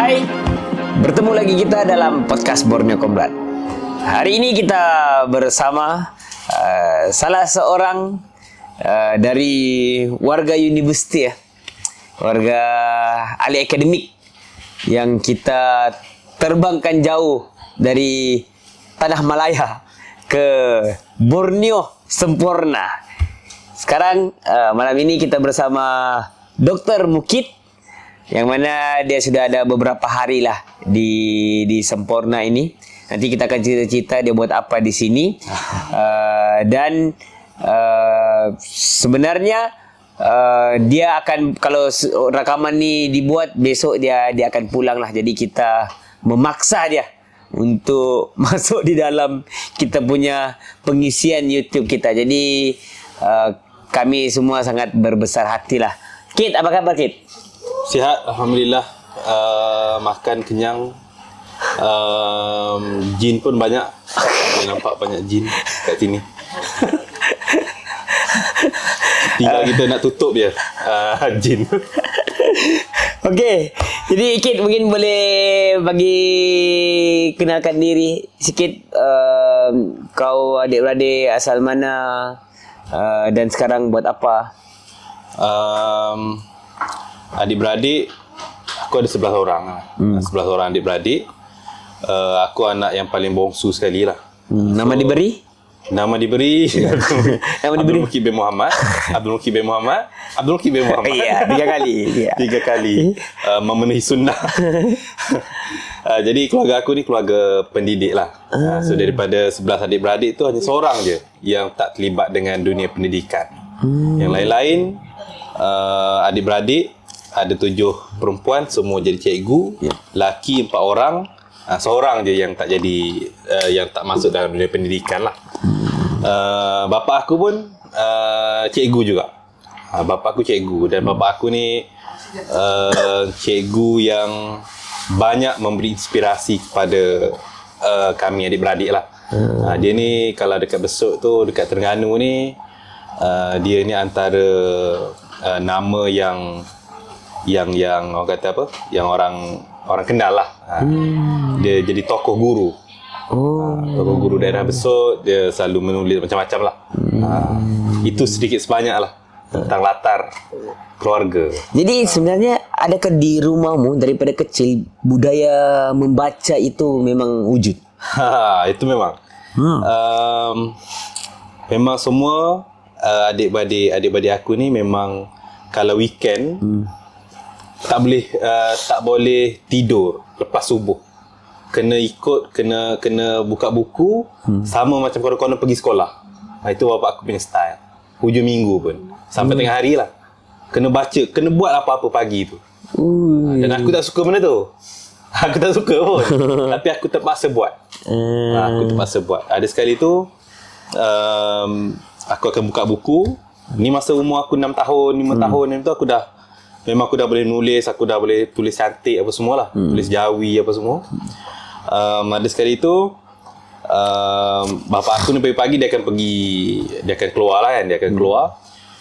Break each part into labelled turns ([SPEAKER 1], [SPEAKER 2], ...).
[SPEAKER 1] Hai, bertemu lagi kita dalam podcast Borneo Kombat. Hari ini kita bersama salah seorang dari warga universiti ya, warga ahli akademik yang kita terbangkan jauh dari Tanah Malaya ke Borneo sempurna. Sekarang malam ini kita bersama Dr. Mukid, yang mana dia sudah ada beberapa hari lah di Sempurna ini. Nanti kita akan cerita-cerita dia buat apa di sini. Dan sebenarnya dia akan, kalau rekaman ni dibuat besok dia akan pulang lah. Jadi kita memaksa dia untuk masuk di dalam kita punya pengisian YouTube kita. Jadi kami semua sangat berbesar hati lah. Kid, apa kabar Kid?
[SPEAKER 2] Sihat, Alhamdulillah. Makan kenyang. Jin pun banyak. Saya nampak banyak jin kat sini. Tinggal kita nak tutup dia jin.
[SPEAKER 1] Okey, jadi Kid mungkin boleh bagi kenalkan diri sikit. Kau adik-beradik asal mana, dan sekarang buat apa?
[SPEAKER 2] Adik-beradik, aku ada 11 orang. 11 orang adik-beradik. Aku anak yang paling bongsu sekali lah.
[SPEAKER 1] Nama diberi?
[SPEAKER 2] Nama diberi
[SPEAKER 1] Abdul
[SPEAKER 2] Mukid bin Muhammad. Abdul Mukid bin Muhammad. Abdul Mukid bin Muhammad.
[SPEAKER 1] Iya, 3 kali.
[SPEAKER 2] Tiga kali memenuhi sunnah. Jadi keluarga aku ni keluarga pendidik lah. So daripada 11 adik-beradik tu hanya seorang je yang tak terlibat dengan dunia pendidikan. Yang lain-lain adik-beradik ada 7 perempuan, semua jadi cikgu. Laki 4 orang, seorang je yang tak jadi, yang tak masuk dalam dunia pendidikan lah. Bapa aku pun cikgu juga. Bapa aku cikgu, dan bapa aku ni cikgu yang banyak memberi inspirasi kepada kami adik-beradik lah. Dia ni kalau dekat Besut tu, dekat Terengganu ni, dia ni antara nama yang orang kata apa, yang orang kenal lah. Dia jadi tokoh guru. Tokoh guru daerah Besut. Dia selalu menulis macam-macam lah. Itu sedikit sebanyak lah tentang latar keluarga. Jadi
[SPEAKER 1] sebenarnya adakah di rumahmu daripada kecil budaya membaca itu memang wujud?
[SPEAKER 2] Itu memang. Memang semua adik-beradik aku ni memang kalau weekend tak boleh tidur lepas subuh. Kena ikut, kena buka buku, sama macam konon-konon pergi sekolah. Itu bapak aku punya style. Hujung minggu pun sampai tengah hari lah kena baca, kena buat apa-apa pagi tu. Dan aku tak suka benda tu. Aku tak suka pun. Tapi aku terpaksa buat. Aku terpaksa buat. Ada sekali tu aku akan buka buku. Ni masa umur aku 6 tahun, 5 tahun tu aku dah boleh nulis, aku dah boleh tulis cantik apa semualah. Tulis jawi apa semua. Ada sekali tu bapa aku ni pagi-pagi dia akan keluar lah kan, dia akan keluar.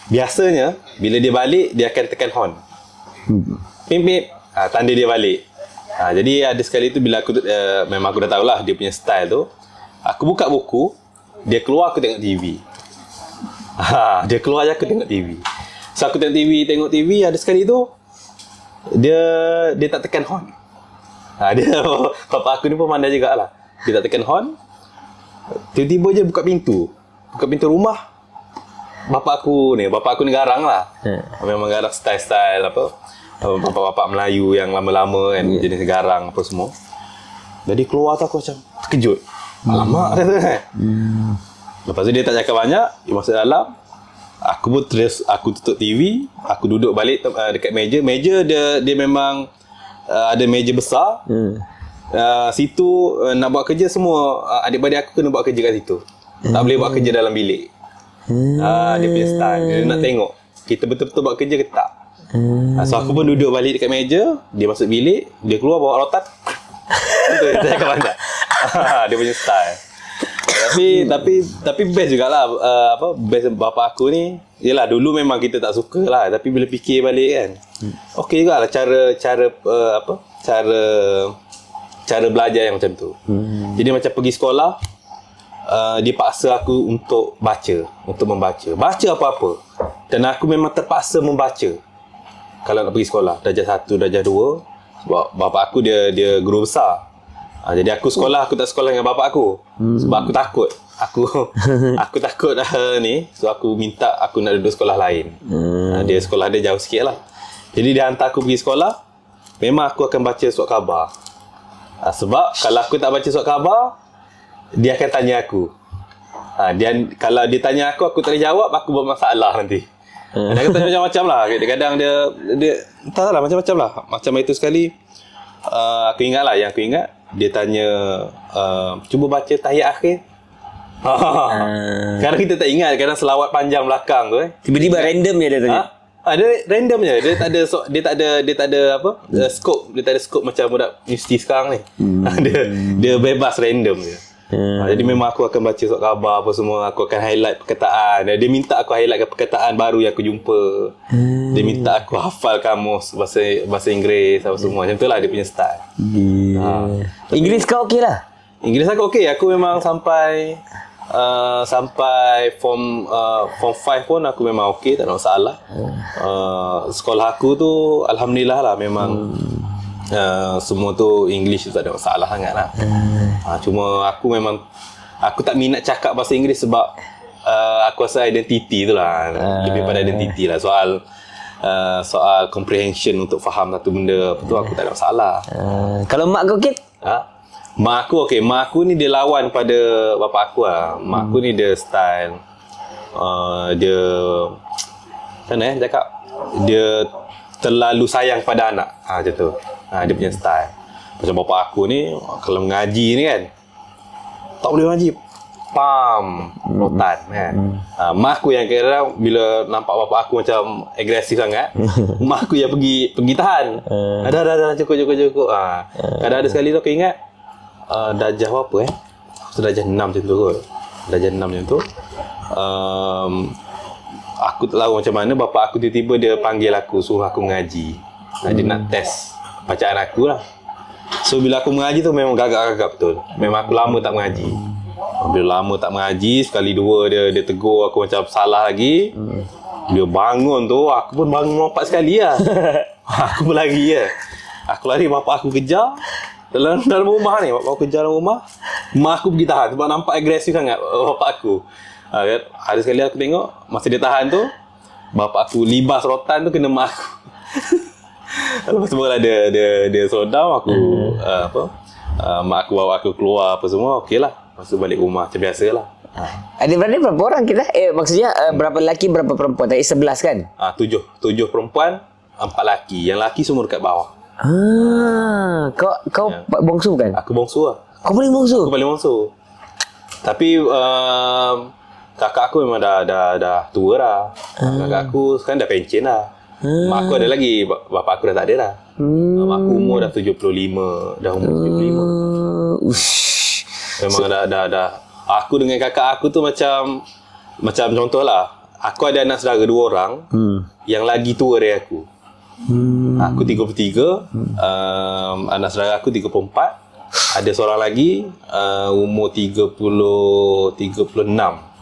[SPEAKER 2] Biasanya bila dia balik dia akan tekan horn. Pip pip, tanda dia balik. Jadi ada sekali tu bila aku memang aku dah tahulah dia punya style tu. Aku buka buku, dia keluar, aku tengok TV. Dia keluar je aku tengok TV. So aku tengok TV, ada sekali tu dia tak tekan horn. Dia bapa aku ni pun pandai jugalah. Dia tak tekan horn. Tiba-tiba je buka pintu rumah. Bapa aku ni garang lah. Memang garang style apa, bapa-bapa Melayu yang lama-lama kan, jenis garang apa semua. Jadi keluar tu aku macam terkejut. Alamak dia tu kan. Lepas tu dia tak cakap banyak, dia masuk dalam. Aku pun terus, aku tutup TV, aku duduk balik dekat meja. Meja dia memang ada meja besar. Situ nak buat kerja semua, adik-beradik aku kena buat kerja kat situ. Tak boleh buat kerja dalam bilik. Dia punya style. Dia nak tengok kita betul-betul buat kerja ke tak. So aku pun duduk balik dekat meja. Dia masuk bilik, dia keluar bawa rotan. Dia cakap banyak. Dia punya style. Tapi best jugalah. Best bapa aku ni. Yelah, dulu memang kita tak suka lah, tapi bila fikir balik kan, okey jugalah cara cara belajar yang macam tu. Jadi macam pergi sekolah, dia paksa aku untuk membaca. Baca apa-apa. Dan aku memang terpaksa membaca kalau nak pergi sekolah. Darjah 1, darjah 2. Sebab bapak aku dia guru besar. Jadi aku sekolah, aku tak sekolah dengan bapak aku. Sebab aku takut. Aku takut ni. So aku minta aku nak duduk sekolah lain. Dia sekolah dia jauh sikit lah. Jadi dia hantar aku pergi sekolah. Memang aku akan baca surat khabar. Sebab kalau aku tak baca surat khabar, dia akan tanya aku. Kalau dia tanya aku tak boleh jawab, aku bermasalah nanti. Dia akan tanya macam-macam lah. Kadang-kadang dia entahlah, macam-macam lah. Macam itu sekali, aku ingat lah, yang aku ingat, dia tanya, cuba baca tahiyat akhir. Kadang kita tak ingat, kadang selawat panjang belakang tu.
[SPEAKER 1] Tiba-tiba random je dia tanya.
[SPEAKER 2] Dia random je. Dia tak ada apa? Scope. Dia tak ada scope macam budak universiti sekarang ni. Dia bebas random je. Jadi memang aku akan baca surat khabar apa semua. Aku akan highlight perkataan. Dia minta aku highlightkan perkataan baru yang aku jumpa. Dia minta aku hafal kamus bahasa Inggeris apa semua. Macam tu lah dia punya style.
[SPEAKER 1] Inggeris kau okey lah?
[SPEAKER 2] Inggeris aku okey. Aku memang sampai form 5 pun aku memang okey, tak ada masalah. Sekolah aku tu alhamdulillah lah, memang semua tu English tu tak ada masalah sangat lah. Cuma aku tak minat cakap bahasa Inggeris sebab aku rasa identiti tu lah, lebih pada identiti lah. Soal comprehension untuk faham satu benda tu aku tak ada masalah.
[SPEAKER 1] Kalau mak kau okey?
[SPEAKER 2] Mak aku okey. Mak aku ni dia lawan pada bapak aku lah. Mak aku ni dia style dia macam mana cakap, dia terlalu sayang pada anak. Macam tu. Dia punya style. Macam bapak aku ni kalau mengaji ni kan, tak boleh mengaji, rotan kan. Mak aku yang kira bila nampak bapak aku macam agresif sangat, mak aku yang pergi tahan. Dah cukup. Kadang ada sekali tu aku ingat, darjah apa darjah 6 macam tu kot. Darjah 6 macam tu, aku tak tahu macam mana bapak aku tiba-tiba dia panggil aku, suruh aku mengaji. Dia nak test bacaan aku lah. So bila aku mengaji tu memang gagap-gagap betul. Memang aku lama tak mengaji. Bila lama tak mengaji, sekali dua dia tegur aku macam salah lagi. Dia bangun tu, aku pun bangun melompat sekali lah. Aku pun lari je. Aku lari, bapak aku kejar. Dalam rumah ni, bapak aku kejar dalam rumah. Mak aku pergi tahan sebab nampak agresif sangat bapak aku. Ada sekali aku tengok, masa dia tahan tu, bapak aku libas rotan tu kena mak aku. Lepas tu barulah dia slow down. Aku mak aku bawa aku keluar apa semua, okey lah. Lepas tu balik rumah macam biasa lah.
[SPEAKER 1] Adik-beradik berapa orang kita? Maksudnya berapa lelaki, berapa perempuan? Tadi 11 kan? 7
[SPEAKER 2] perempuan, 4 lelaki. Yang lelaki semua dekat bawah.
[SPEAKER 1] Kau bongsu kan?
[SPEAKER 2] Aku bongsu lah.
[SPEAKER 1] Kau paling bongsu?
[SPEAKER 2] Aku paling bongsu. Tapi kakak aku memang dah tua dah. Kakak aku sekarang dah pencen dah. Mak aku ada lagi, bapak aku dah tak ada dah. Mak aku umur dah 75. Dah umur 75. Memang dah. Aku dengan kakak aku tu macam contoh lah. Aku ada anak saudara 2 orang yang lagi tua dari aku. Aku 33, anak saudara aku 34. Ada seorang lagi umur 36.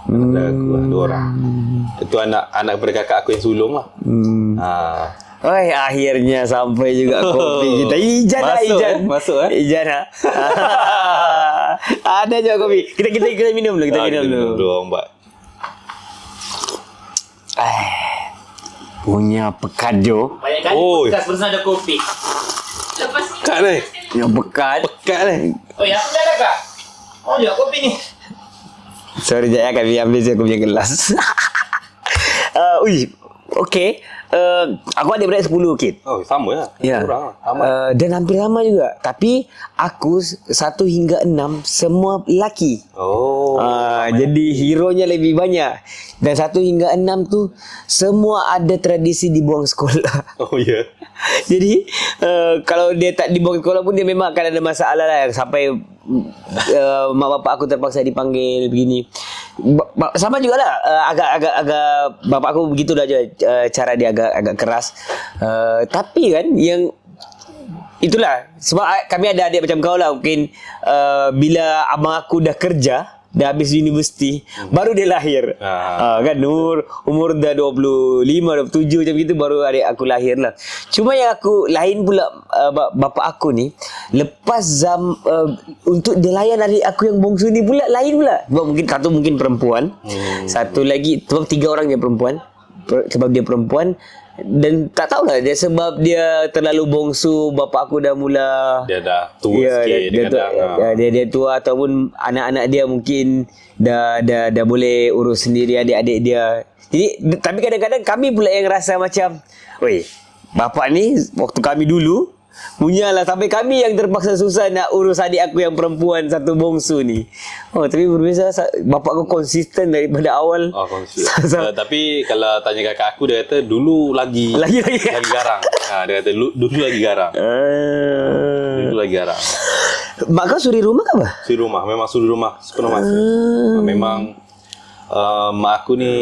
[SPEAKER 2] Saudara aku 2 orang. Itu anak kepada kakak aku yang sulung lah.
[SPEAKER 1] Oi, akhirnya sampai juga kopi kita. Ijan
[SPEAKER 2] Masuk.
[SPEAKER 1] Ijan lah. Ada juga kopi. Kita minum dulu. Kita minum dulu.
[SPEAKER 2] Mbak.
[SPEAKER 1] Punya pekado.
[SPEAKER 3] Banyak kali bekas bersama ada kopi. Lepas ni
[SPEAKER 2] Pekat ni.
[SPEAKER 1] Yang pekat ni.
[SPEAKER 3] oh ya, aku dah ada kak. Oh juga kopi ni.
[SPEAKER 1] Sorry Jaya, kami ambil saya punya gelas. Okay. Aku adik-beradik 10 kid.
[SPEAKER 2] Oh, sama lah.
[SPEAKER 1] Ya.
[SPEAKER 2] Kurang lah. Sama.
[SPEAKER 1] Dan hampir sama juga. Tapi aku 1 hingga 6 semua lelaki. Jadi hero-nya lebih banyak. Dan 1 hingga 6 tu semua ada tradisi dibuang sekolah.
[SPEAKER 2] Oh ya.
[SPEAKER 1] Jadi kalau dia tak dibuang sekolah pun dia memang akan ada masalah lah, sampai mak bapak aku terpaksa dipanggil begini. Sama jugalah, agak bapak aku begitulah je, cara dia agak keras. Tapi kan yang itulah sebab kami ada adik macam kau lah. Mungkin bila abang aku dah kerja, dah habis universiti, baru dia lahir. Kan Nur umur dah 25, 27 macam gitu baru adik aku lahir lah. Cuma yang aku lain pula, bapa aku ni lepas untuk dia layan adik aku yang bongsu ni pula lain pula. Sebab mungkin perempuan. Satu lagi sebab 3 orang je perempuan. Sebab dia perempuan dan tak tahulah dia sebab dia terlalu bongsu, bapa aku dah mula
[SPEAKER 2] dia dah tua sikit
[SPEAKER 1] dia tua ataupun anak-anak dia mungkin dah boleh urus sendiri adik-adik dia. Jadi tapi kadang-kadang kami pula yang rasa macam, oi, bapa ni waktu kami dulu punyalah sampai kami yang terpaksa susah nak urus adik aku yang perempuan satu bongsu ni. Tapi berbeza, bapak aku konsisten daripada awal.
[SPEAKER 2] Konsisten. Tapi kalau tanya kakak aku, dia kata dulu lagi garang. Dia kata dulu lagi garang. Dulu lagi garang.
[SPEAKER 1] Mak kau suri rumah ke apa?
[SPEAKER 2] Suri rumah, memang suri rumah sepenuh masa. Memang mak aku ni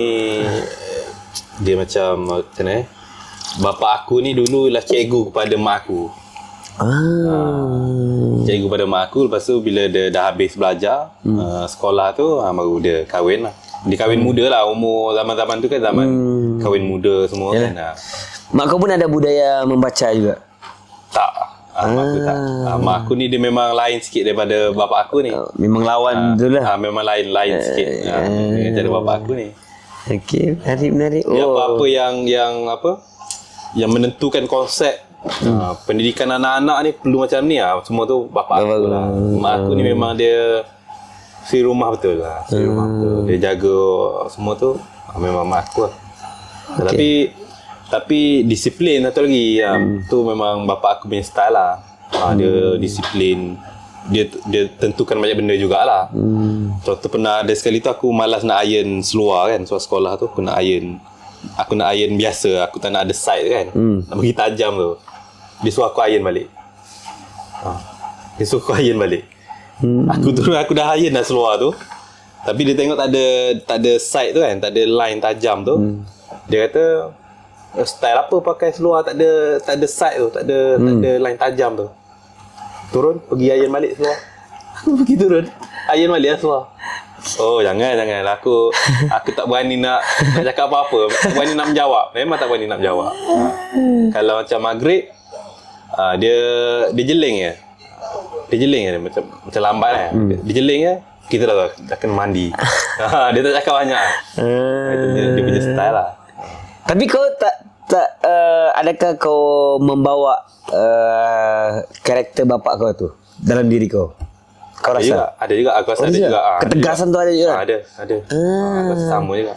[SPEAKER 2] dia macam bapa aku ni dulu lah cikgu kepada mak aku. Cikgu pada mak aku. Lepas tu bila dia dah habis belajar sekolah tu, baru dia kahwin lah. Dia kahwin muda lah. Umur zaman-zaman tu kan zaman kahwin muda semua. Kan.
[SPEAKER 1] Mak kau pun ada budaya membaca juga?
[SPEAKER 2] Tak. Mak aku tak. Mak aku ni dia memang lain sikit daripada bapa aku ni.
[SPEAKER 1] Memang lawan tu lah.
[SPEAKER 2] Memang lain sikit daripada bapa aku ni.
[SPEAKER 1] Okey, menarik.
[SPEAKER 2] Apa yang menentukan konsep pendidikan anak-anak ni perlu macam ni lah. Semua tu bapa aku lah. Mak aku ni memang dia si rumah betul lah. Si rumah betul. Dia jaga semua tu memang mak aku lah. Tapi disiplin satu lagi. Tu memang bapa aku punya style lah. Dia disiplin. Dia tentukan banyak benda jugalah. Contoh pernah ada sekali tu aku malas nak iron seluar kan. Sekolah tu aku nak iron biasa. Aku tak nak ada side kan. Nak bagi tajam tu. Dia suruh aku iron balik. Aku dah iron dah seluar tu. Tapi dia tengok tak ada side tu kan. Tak ada line tajam tu. Dia kata, style apa pakai seluar tak ada side tu. Tak ada line tajam tu. Turun, pergi iron balik seluar. Aku pergi turun, iron balik lah seluar. Jangan. Aku tak berani nak cakap apa-apa. Tak berani nak menjawab. Memang tak berani nak menjawab. Kalau macam maghrib, dia jeling je. Dia macam lambat kan. Dia jeling je, kita dah kena mandi. Dia tak cakap banyak. Itu dia punya style lah.
[SPEAKER 1] Tapi kau tak adakah kau membawa karakter bapak kau tu dalam diri kau? Kau rasa?
[SPEAKER 2] Ada juga. Aku rasa ada juga.
[SPEAKER 1] Ketegasan tu ada juga?
[SPEAKER 2] Ada. Sama juga.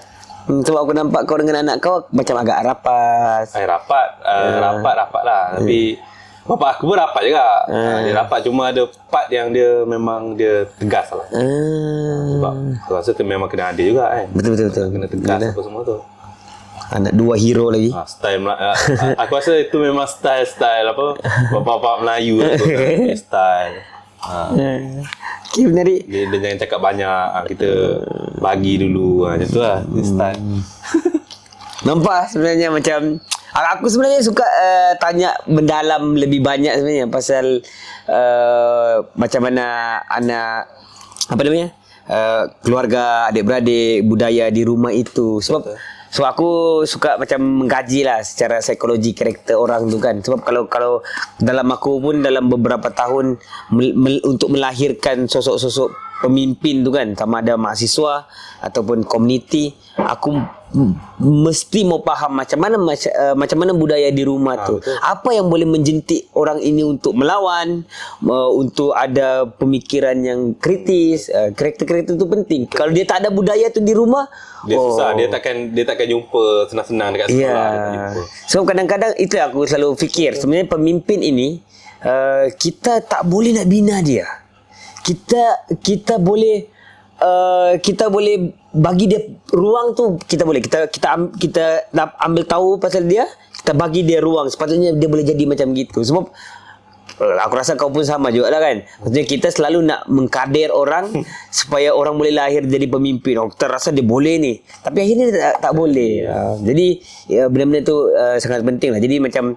[SPEAKER 1] Sebab aku nampak kau dengan anak kau macam agak rapat.
[SPEAKER 2] Rapat lah. Tapi bapak aku pun rapat juga. Dia rapat, cuma ada part yang dia memang dia tegas lah. Sebab aku rasa tu memang kena ada juga kan.
[SPEAKER 1] Betul.
[SPEAKER 2] Kena tegas apa semua tu.
[SPEAKER 1] Anak 2 hero lagi.
[SPEAKER 2] Style aku rasa itu memang style apa bapak-bapak Melayu tu. Style.
[SPEAKER 1] Okay, menarik.
[SPEAKER 2] Dia jangan cakap banyak. Kita bagi dulu. Macam tu lah. Style.
[SPEAKER 1] Nampak sebenarnya macam aku sebenarnya suka tanya mendalam lebih banyak sebenarnya pasal macam mana anak keluarga, adik-beradik, budaya di rumah itu. Sebab aku suka macam mengkaji lah secara psikologi karakter orang tu kan. Sebab kalau dalam aku pun dalam beberapa tahun untuk melahirkan sosok-sosok pemimpin tu kan, sama ada mahasiswa ataupun komuniti, aku mesti mau faham macam mana budaya di rumah tu.
[SPEAKER 2] Betul.
[SPEAKER 1] Apa yang boleh menjentik orang ini untuk melawan, untuk ada pemikiran yang kritis. Karakter-karakter tu penting. Kalau dia tak ada budaya tu di rumah,
[SPEAKER 2] dia susah. Dia takkan jumpa senang-senang dekat sekolah.
[SPEAKER 1] So kadang-kadang itu aku selalu fikir, sebenarnya pemimpin ini kita tak boleh nak bina dia. Kita boleh bagi dia ruang tu. Kita nak ambil tahu pasal dia, kita bagi dia ruang. Sepatutnya dia boleh jadi macam gitu. Sebab aku rasa kau pun sama juga lah kan. Maksudnya kita selalu nak mengkader orang supaya orang boleh lahir jadi pemimpin. Kita rasa dia boleh ni, tapi akhirnya tak boleh. Jadi benar-benar tu sangat penting lah. Jadi macam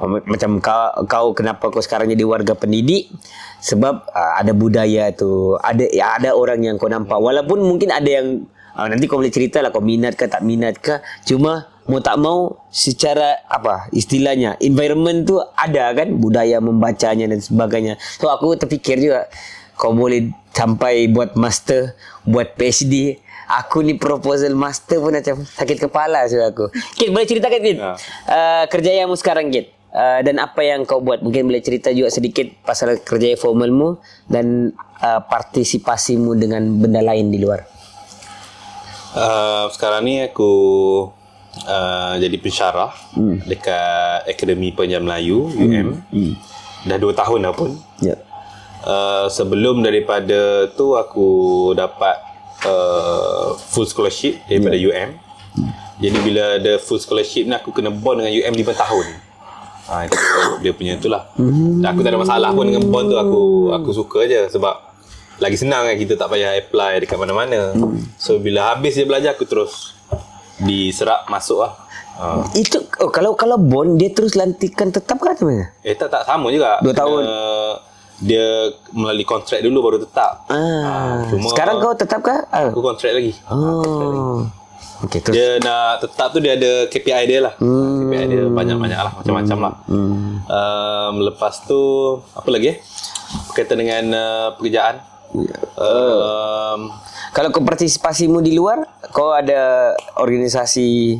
[SPEAKER 1] Macam kau kenapa kau sekarang jadi warga pendidik? Sebab ada budaya tu, ada orang yang kau nampak. Walaupun mungkin ada yang nanti kau boleh cerita lah kau minat ke tak minat ke. Cuma mau tak mau secara istilahnya environment tu ada kan, budaya membacanya dan sebagainya. So aku terfikir juga kau boleh sampai buat master, buat PhD. Aku ni proposal master pun macam sakit kepala sudah aku. Kit, boleh ceritakan Kit? Kerjayamu sekarang Kit. Dan apa yang kau buat. Mungkin boleh cerita juga sedikit pasal kerja formalmu dan partisipasimu dengan benda lain di luar.
[SPEAKER 2] Sekarang ni aku jadi pensyarah dekat Akademi Pengajar Melayu UM. Dah 2 tahun dah pun. Sebelum daripada tu aku dapat full scholarship daripada UM. Jadi bila ada full scholarship ni aku kena bond dengan UM 5 tahun. Itu dia punya itulah. Dan aku tak ada masalah pun dengan bond tu. Aku suka je sebab lagi senang kan, kita tak payah apply dekat mana-mana. So bila habis je belajar aku terus diserap masuk lah.
[SPEAKER 1] Itu kalau bond dia terus lantikan tetap kan sebenarnya?
[SPEAKER 2] Tak sama juga.
[SPEAKER 1] 2 tahun.
[SPEAKER 2] Dia melalui kontrak dulu baru tetap.
[SPEAKER 1] Cuma sekarang kau tetap kah?
[SPEAKER 2] Aku kontrak lagi.
[SPEAKER 1] Okay, terus.
[SPEAKER 2] Dia nak tetap tu dia ada KPI dia lah. KPI dia banyak-banyak lah, macam-macam lah. Lepas tu apa lagi berkaitan dengan pekerjaan.
[SPEAKER 1] Kalau kau partisipasimu di luar, kau ada organisasi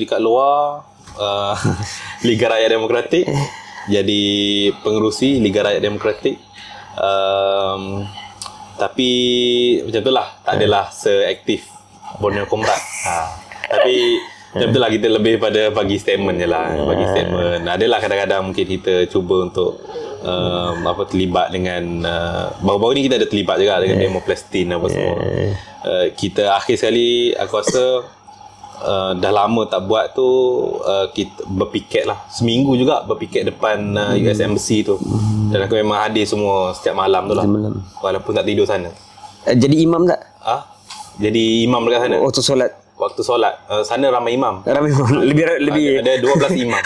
[SPEAKER 2] dekat luar, Liga Rakyat Demokratik. Jadi pengerusi Liga Rakyat Demokratik. Tapi macam tu lah, tak adalah seaktif Borneo Comrade. Tapi macam tu lah, kita lebih pada bagi statement je lah. Bagi statement. Adalah kadang-kadang mungkin kita cuba untuk terlibat dengan baru-baru ni kita ada terlibat juga dengan demo Palestin apa semua. Kita akhir sekali aku rasa dah lama tak buat tu, kita berpiket lah seminggu juga, berpiket depan US Embassy tu. Dan aku memang hadir semua setiap malam tu lah, walaupun tak tidur sana.
[SPEAKER 1] Jadi imam tak?
[SPEAKER 2] Jadi imam dekat sana.
[SPEAKER 1] Waktu solat.
[SPEAKER 2] Waktu solat sana ramai imam.
[SPEAKER 1] Ramai imam. Lebih
[SPEAKER 2] ada 12 imam.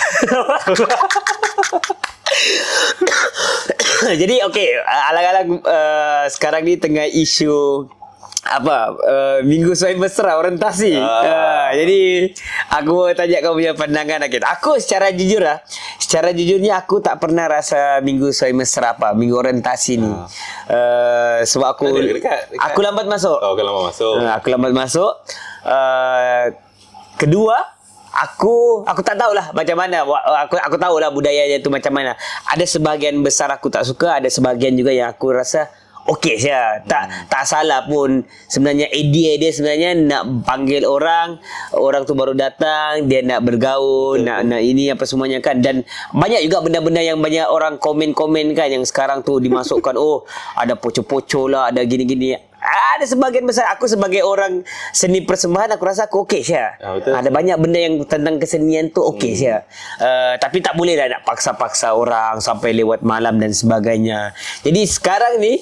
[SPEAKER 1] Jadi alang-alang sekarang ni tengah isu Minggu Suai Mesra orientasi. Jadi aku tanya kau punya pandangan Akid. Aku secara jujurnya aku tak pernah rasa Minggu Suai Mesra Minggu orientasi ni. Sebab aku lambat masuk. Aku lambat masuk. Kedua, aku tak tahulah macam mana. Aku tahulah budayanya tu macam mana. Ada sebahagian besar aku tak suka, ada sebahagian juga yang aku rasa okey saja. Tak salah pun. Sebenarnya idea dia sebenarnya nak panggil orang tu baru datang, dia nak bergaul, nak ini apa semuanya kan. Dan banyak juga benda-benda yang banyak orang komen-komen kan, yang sekarang tu dimasukkan ada poco-poco lah, ada gini-gini. Ada sebahagian besar. Aku sebagai orang seni persembahan, aku rasa aku okey saja. Ada banyak benda yang tentang kesenian tu okey saja. Tapi tak boleh lah nak paksa-paksa orang sampai lewat malam dan sebagainya. Jadi sekarang ni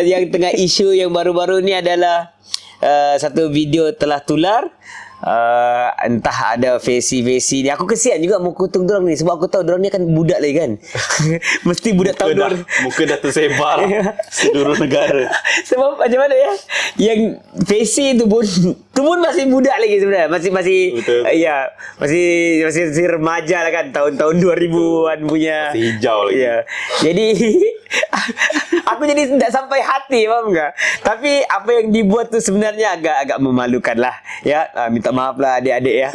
[SPEAKER 1] yang tengah isu yang baru-baru ni adalah satu video telah tular. Entah ada versi-versi ni. Aku kesian juga mau kutung dorang ni, sebab aku tahu dorang ni kan budak lagi kan. Mesti budak tahun
[SPEAKER 2] muka dah tersebar seluruh negara.
[SPEAKER 1] Sebab macam mana ya, yang versi tu pun masih budak lagi sebenarnya. Masih masih remaja lah kan, tahun-tahun 2000-an punya.
[SPEAKER 2] Masih hijau lagi.
[SPEAKER 1] Jadi aku jadi tidak sampai hati, faham tak? Tapi apa yang dibuat tu sebenarnya agak memalukan lah. Minta maaf lah adik-adik ya.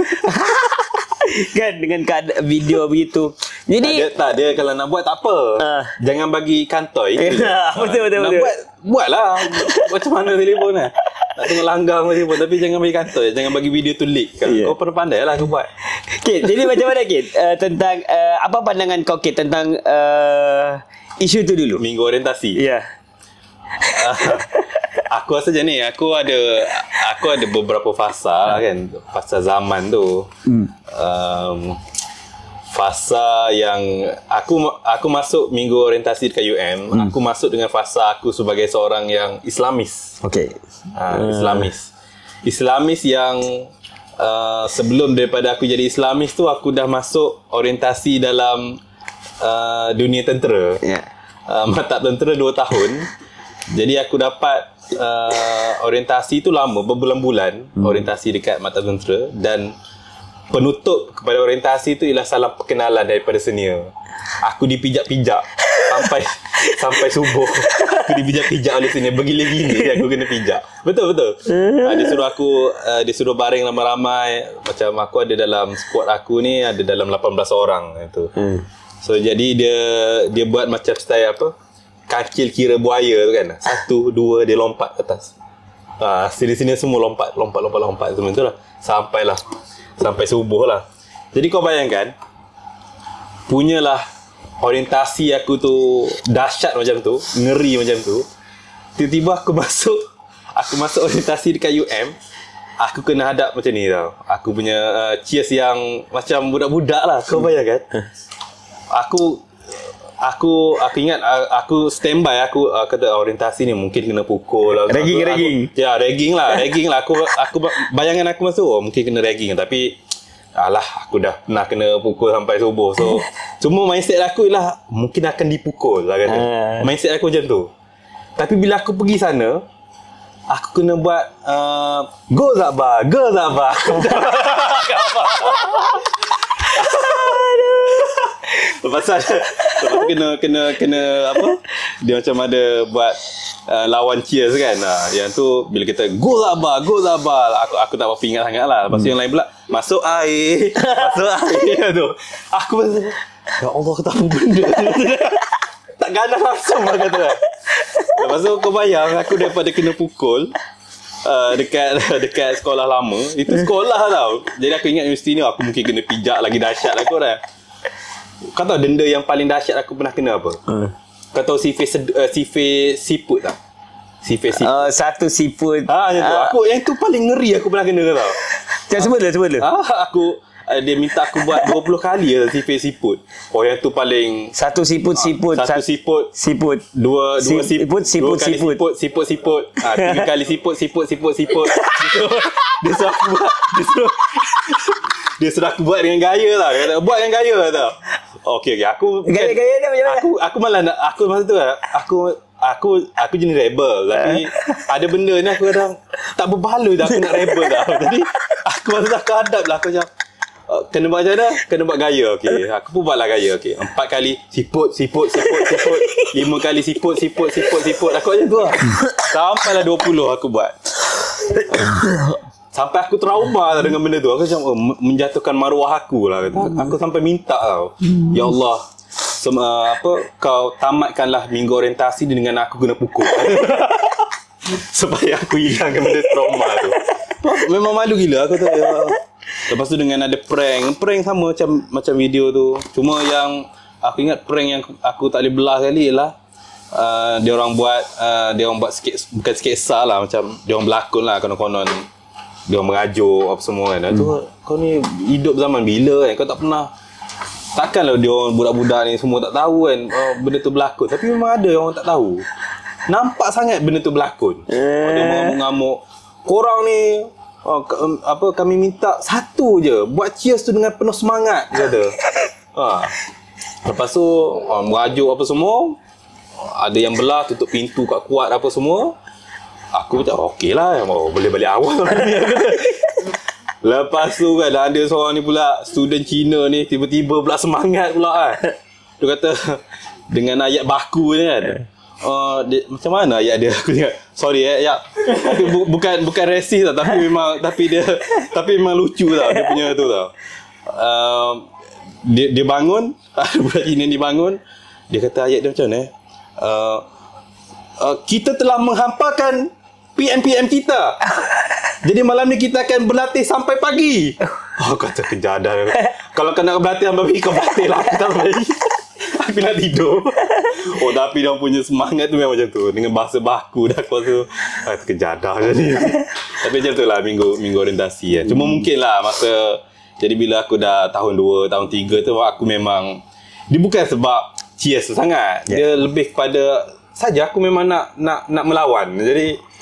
[SPEAKER 1] Kan dengan video begitu. Jadi
[SPEAKER 2] dia kalau nak buat tak apa. Jangan bagi kantoi.
[SPEAKER 1] Betul.
[SPEAKER 2] Nak buatlah. Macam mana telefon lah. Nak tengok langgar telefon, tapi jangan bagi kantoi. Jangan bagi video tu leak. Kau pandai lah kau buat.
[SPEAKER 1] Kit, jadi macam mana Kit? Tentang apa pandangan kau Kit tentang isu tu dulu?
[SPEAKER 2] Minggu orientasi.
[SPEAKER 1] Ya.
[SPEAKER 2] Aku rasa macam ni, aku ada beberapa fasa kan, fasa zaman tu. Fasa yang aku masuk minggu orientasi dekat UM, aku masuk dengan fasa aku sebagai seorang yang Islamis.
[SPEAKER 1] Okey.
[SPEAKER 2] Islamis yang sebelum daripada aku jadi Islamis tu, aku dah masuk orientasi dalam dunia tentera. Mata tentera 2 tahun. Jadi aku dapat orientasi tu lama, berbulan-bulan orientasi dekat mata tentera. Dan penutup kepada orientasi tu ialah salam perkenalan daripada senior. Aku dipijak-pijak sampai subuh. Aku dipijak-pijak oleh senior, bergila-gila aku kena pijak. Betul. Dia suruh baring ramai-ramai. Macam aku ada dalam squad aku ni ada dalam 18 orang itu. So jadi dia buat macam style apa? Kacil kira buaya tu kan. 1, 2 dia lompat ke atas. Sini-sini semua lompat semua tu lah. Sampai subuh lah. Jadi kau bayangkan, punyalah orientasi aku tu dahsyat macam tu, ngeri macam tu. Tiba-tiba aku masuk orientasi dekat UM. Aku kena hadap macam ni tau. Aku punya cheers yang macam budak-budak lah. Kau bayangkan. Aku ingat aku standby. Aku kata orientasi ni mungkin kena pukul lah.
[SPEAKER 1] Ragging.
[SPEAKER 2] Ya, ragging lah. Aku bayangan aku masuk mungkin kena ragging. Tapi aku dah pernah kena pukul sampai subuh. So cuma mindset aku ialah mungkin akan dipukul lah kata. Mindset aku macam tu. Tapi bila aku pergi sana, aku kena buat go Zakbar. Lepas tu kena apa? Dia macam ada buat lawan cheers kan. Yang tu bila kita go Zakbar. Aku tak apa ingat sangat lah. Lepas tu yang lain pula masuk air tu. Aku rasa ya Allah, kata apa benda. Tak ganas langsung lah kata. Lepas tu kau bayang aku daripada kena pukul dekat sekolah lama. Itu sekolah tau. Jadi aku ingat universiti ni aku mungkin kena pijak lagi dahsyat lah korang. Kau tahu denda yang paling dahsyat aku pernah kena apa? Kau tahu sifir siput tak? Sifir siput.
[SPEAKER 1] Satu siput.
[SPEAKER 2] Macam tu. Aku yang tu paling ngeri aku pernah kena tau.
[SPEAKER 1] Sebut lah.
[SPEAKER 2] Dia minta aku buat 20 kali sifir siput. Yang tu paling
[SPEAKER 1] satu siput.
[SPEAKER 2] Dua siput. 3 kali siput. Dia suruh aku buat dengan gaya tau. Dia kata buat dengan gaya tau. Okey, aku
[SPEAKER 1] gaya dia macam mana?
[SPEAKER 2] Aku malah aku masa tu aku jenis rebel. Tapi ada benda ni aku kadang tak berbaloi dah aku nak rebel tau. Jadi aku masa tu aku hadap lah. Aku macam kena buat macam mana? Kena buat gaya. Okey, aku pun buatlah gaya. Okey, 4 kali siput. 5 kali siput. Aku macam tu lah. Sampailah 20 aku buat. Sampai aku trauma dengan benda tu. Aku macam menjatuhkan maruah aku lah. Aku sampai minta tau. Ya Allah, kau tamatkanlah minggu orientasi dengan aku kena pukul. Supaya aku hilangkan benda trauma tu. Memang malu gila aku tu. Lepas tu dengan ada prank sama macam video tu. Cuma yang aku ingat prank yang aku tak boleh belah kali ialah dia orang buat sikit, bukan sketsa lah, macam dia orang berlakon lah konon-konon. Dia orang merajuk apa semua kan. Tu kau ni hidup zaman bila kan? Kau tak pernah. Takkanlah dia orang budak-budak ni semua tak tahu kan benda tu berlakon. Tapi memang ada yang orang tak tahu. Nampak sangat benda tu berlakon. Dia mengamuk. Korang ni kami minta satu je. Buat cheers tu dengan penuh semangat kata. Lepas tu merajuk apa semua. Ada yang belah, tutup pintu kuat-kuat apa semua. Aku macam okey lah, boleh balik awal. Lepas tu kan ada seorang ni pula, student Cina ni, tiba-tiba pula semangat pula kan. Dia kata dengan ayat baku ni kan. Macam mana ayat dia? Aku ingat. Sorry ya. Tapi bukan resis tau, tapi memang lucu tau dia punya tu tau. Dia bangun, budak Cina ni bangun, dia kata ayat dia macam mana? Kita telah menghampakan PM kita. Jadi malam ni kita akan berlatih sampai pagi. Kata kejadah. Kalau kau nak berlatih sampai pagi, kau berlatih lah. Aku nak tidur. Tapi dia punya semangat tu memang macam tu. Dengan bahasa baku dah aku rasa kejadah jadi. Tapi macam tu lah minggu orientasi kan. Cuma mungkin lah masa. Jadi bila aku dah tahun 2, tahun 3 tu, aku memang, dia bukan sebab cheers sangat. Dia lebih kepada saja aku memang nak melawan. Jadi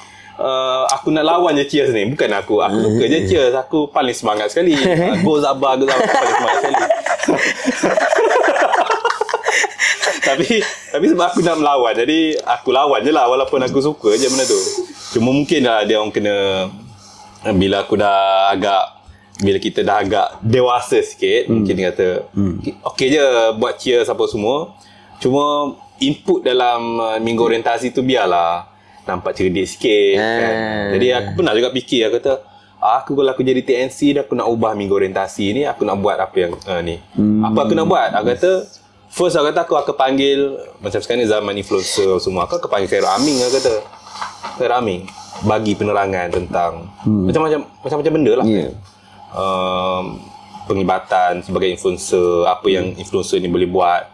[SPEAKER 2] aku nak lawan je cheers ni. Bukan aku suka je cheers. Aku paling semangat sekali. Go Zabah paling semangat sekali. tapi sebab aku nak melawan, jadi aku lawan je lah, walaupun aku suka je benda tu. Cuma mungkin lah dia orang kena, bila kita dah agak dewasa sikit, mungkin dia kata okey je buat cheers apa semua. Cuma input dalam minggu orientasi tu biarlah nampak cerdik sikit kan. Jadi aku pernah juga fikir, aku kata kalau aku jadi TNC dah, aku nak ubah minggu orientasi ni, aku nak buat apa yang ni. Apa aku nak buat? Aku kata first aku akan panggil, macam sekarang ni zaman influencer semua, aku akan panggil Khairul Aming. Aku kata Khairul Aming bagi penerangan tentang macam-macam benda lah. Penglibatan sebagai influencer, apa yang influencer ni boleh buat,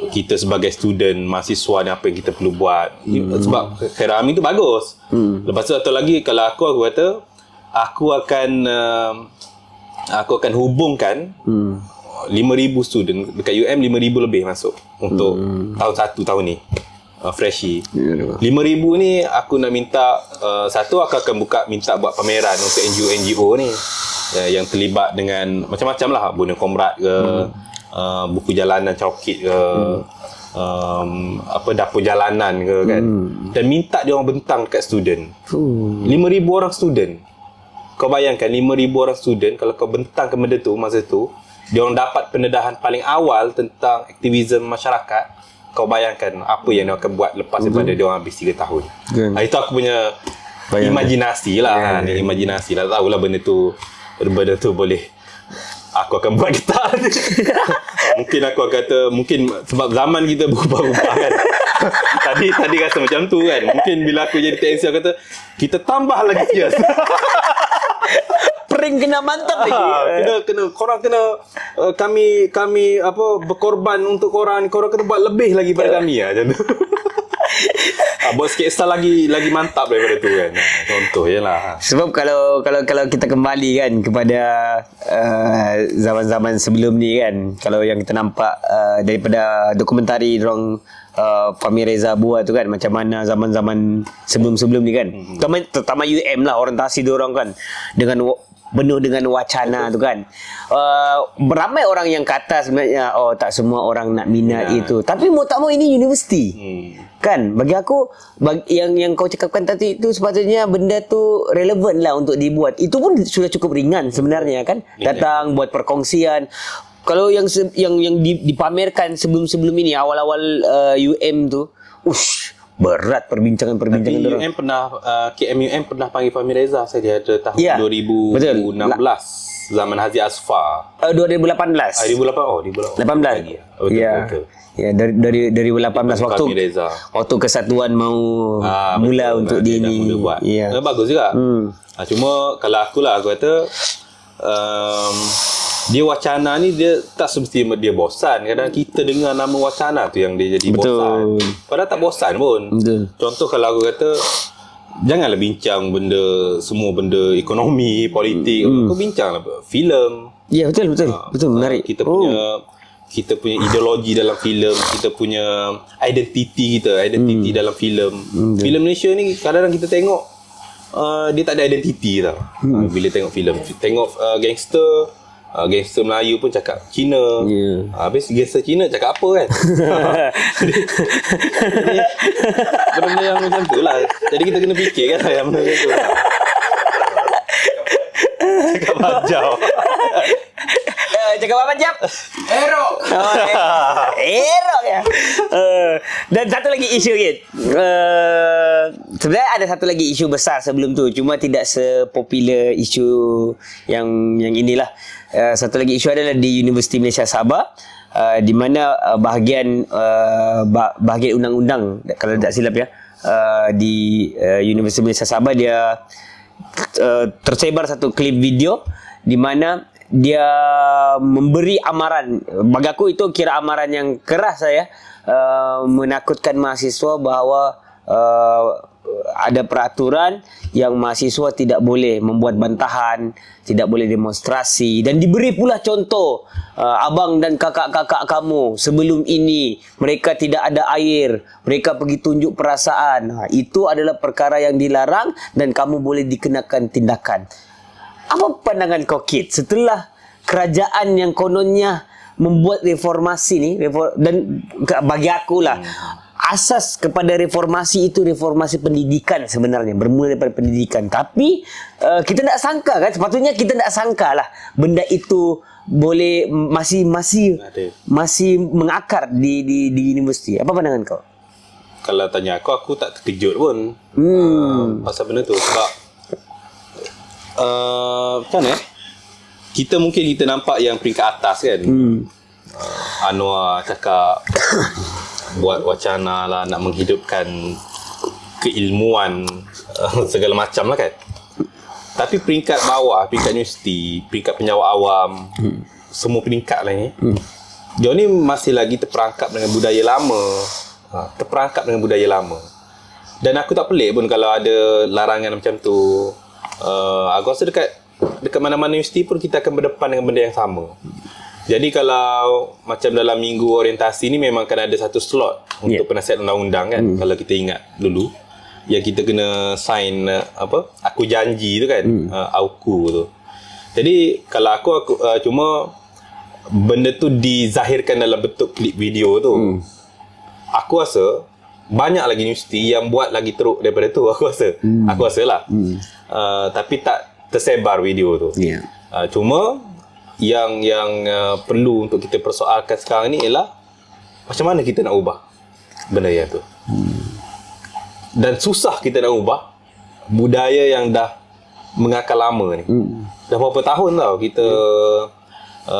[SPEAKER 2] kita sebagai student, mahasiswa ni apa yang kita perlu buat. Sebab Khairul Aming tu bagus. Lepas tu satu lagi, kalau aku kata aku akan hubungkan 5,000 student dekat UM, 5,000 lebih masuk untuk tahun 1 tahun ni, freshie. 5,000 ni aku nak minta, satu aku akan minta buat pameran untuk NGO ni yang terlibat dengan macam-macam lah, Borneo Comrade ke, buku jalanan Cawkit ke, dapur jalanan ke kan. Dan minta dia orang bentang dekat student. 5,000 orang student. Kau bayangkan 5,000 orang student, kalau kau bentang ke benda tu masa tu, dia orang dapat pendedahan paling awal tentang aktivisme masyarakat. Kau bayangkan apa yang dia akan buat lepas daripada dia orang habis 3 tahun. Itu aku punya imajinasi lah. Imajinasi lah. Tahulah benda tu boleh aku akan buat gitar. Mungkin aku akan kata, mungkin sebab zaman kita berubah-ubah kan. Tadi rasa macam tu kan. Mungkin bila aku jadi TNC, aku kata kita tambah lagi cheers.
[SPEAKER 1] Pering kena mantap lagi.
[SPEAKER 2] Korang kena kami berkorban untuk korang kena buat lebih lagi pada kami macam tu. Buat sikit style lagi mantap daripada tu kan. Contoh je lah.
[SPEAKER 1] Sebab kalau kita kembali kan kepada zaman-zaman sebelum ni kan, kalau yang kita nampak daripada dokumentari dorang Fahmi Reza buat tu kan, macam mana zaman-zaman sebelum-sebelum ni kan, terutama UM lah, orientasi diorang kan penuh dengan wacana tu kan. Beramai orang yang kata sebenarnya tak semua orang nak minat itu, tapi mau tak mau ini universiti. Kan bagi aku, yang kau cakapkan tadi itu sepatutnya benda tu relevan lah untuk dibuat. Itu pun sudah cukup ringan sebenarnya kan. Datang buat perkongsian. Kalau yang dipamerkan sebelum ini, awal-awal UM tu, berat perbincangan-perbincangan tu.
[SPEAKER 2] UM pernah KMUM pernah panggil Fahmi Reza saya ada tahun 2016 zaman Haji Asfar.
[SPEAKER 1] 2018.
[SPEAKER 2] 2018 lagi.
[SPEAKER 1] Betul. Ya, dari 2018 waktu Kesatuan mau mula untuk dia ni.
[SPEAKER 2] Ya. Bagus juga. Cuma kalau aku kata dia wacana ni, dia tak semestinya dia bosan. Kadang kita dengar nama wacana tu yang dia jadi bosan. Padahal tak bosan pun. Contoh kalau aku kata janganlah bincang semua benda ekonomi, politik. Kau bincanglah filem.
[SPEAKER 1] Ya, betul menarik.
[SPEAKER 2] Kita punya ideologi dalam filem, kita punya identiti dalam filem. Filem Malaysia ni kadang-kadang kita tengok dia tak ada identiti tau. Bila tengok filem, tengok gangster Melayu pun cakap Cina. Habis gangster Cina cakap apa kan. Jadi benda yang macam tu lah. Jadi kita kena fikir kan yang benda macam tu lah. Cakap bajau.
[SPEAKER 1] Cakap apa jap?
[SPEAKER 3] Erok.
[SPEAKER 1] Erok ya. Dan satu lagi isu Kit. Sebenarnya ada satu lagi isu besar sebelum tu, cuma tidak sepopular isu yang inilah. Satu lagi isu adalah di Universiti Malaysia Sabah, di mana bahagian undang-undang, kalau tak silap ya, di Universiti Malaysia Sabah dia tersebar satu klip video di mana dia memberi amaran. Bagi aku itu kira amaran yang keras menakutkan mahasiswa bahawa ada peraturan yang mahasiswa tidak boleh membuat bantahan, tidak boleh demonstrasi, dan diberi pula contoh abang dan kakak-kakak kamu sebelum ini mereka tidak ada air, mereka pergi tunjuk perasaan. Itu adalah perkara yang dilarang dan kamu boleh dikenakan tindakan. Apa pandangan kau, Kit, setelah kerajaan yang kononnya membuat reformasi ni, dan bagi aku lah, asas kepada reformasi itu reformasi pendidikan sebenarnya, bermula daripada pendidikan. Tapi kita tak sangka kan, sepatutnya kita tak sangka lah benda itu boleh masih mengakar di universiti. Apa pandangan kau?
[SPEAKER 2] Kalau tanya aku tak terkejut pun pasal benda tu. Sebab macam mana kita nampak yang peringkat atas kan. Anwar cakap buat wacana lah nak menghidupkan keilmuan segala macam lah kan. Tapi peringkat bawah, peringkat universiti, peringkat penjawat awam, semua peringkat lah ni, dia ni masih lagi terperangkap dengan budaya lama. Dan aku tak pelik pun kalau ada larangan macam tu. Aku rasa dekat mana-mana universiti pun kita akan berdepan dengan benda yang sama. Jadi kalau macam dalam minggu orientasi ni memang kan ada satu slot untuk penasihat undang-undang kan. Kalau kita ingat dulu yang kita kena sign aku janji tu kan, AUKU tu. Jadi kalau aku cuma benda tu dizahirkan dalam bentuk klip video tu. Aku rasa banyak lagi universiti yang buat lagi teruk daripada tu, aku rasa. Aku rasa lah. Tapi tak tersebar video tu. Cuma yang perlu untuk kita persoalkan sekarang ni ialah macam mana kita nak ubah benda yang tu. Dan susah kita nak ubah budaya yang dah mengakar lama ni. Dah berapa tahun tau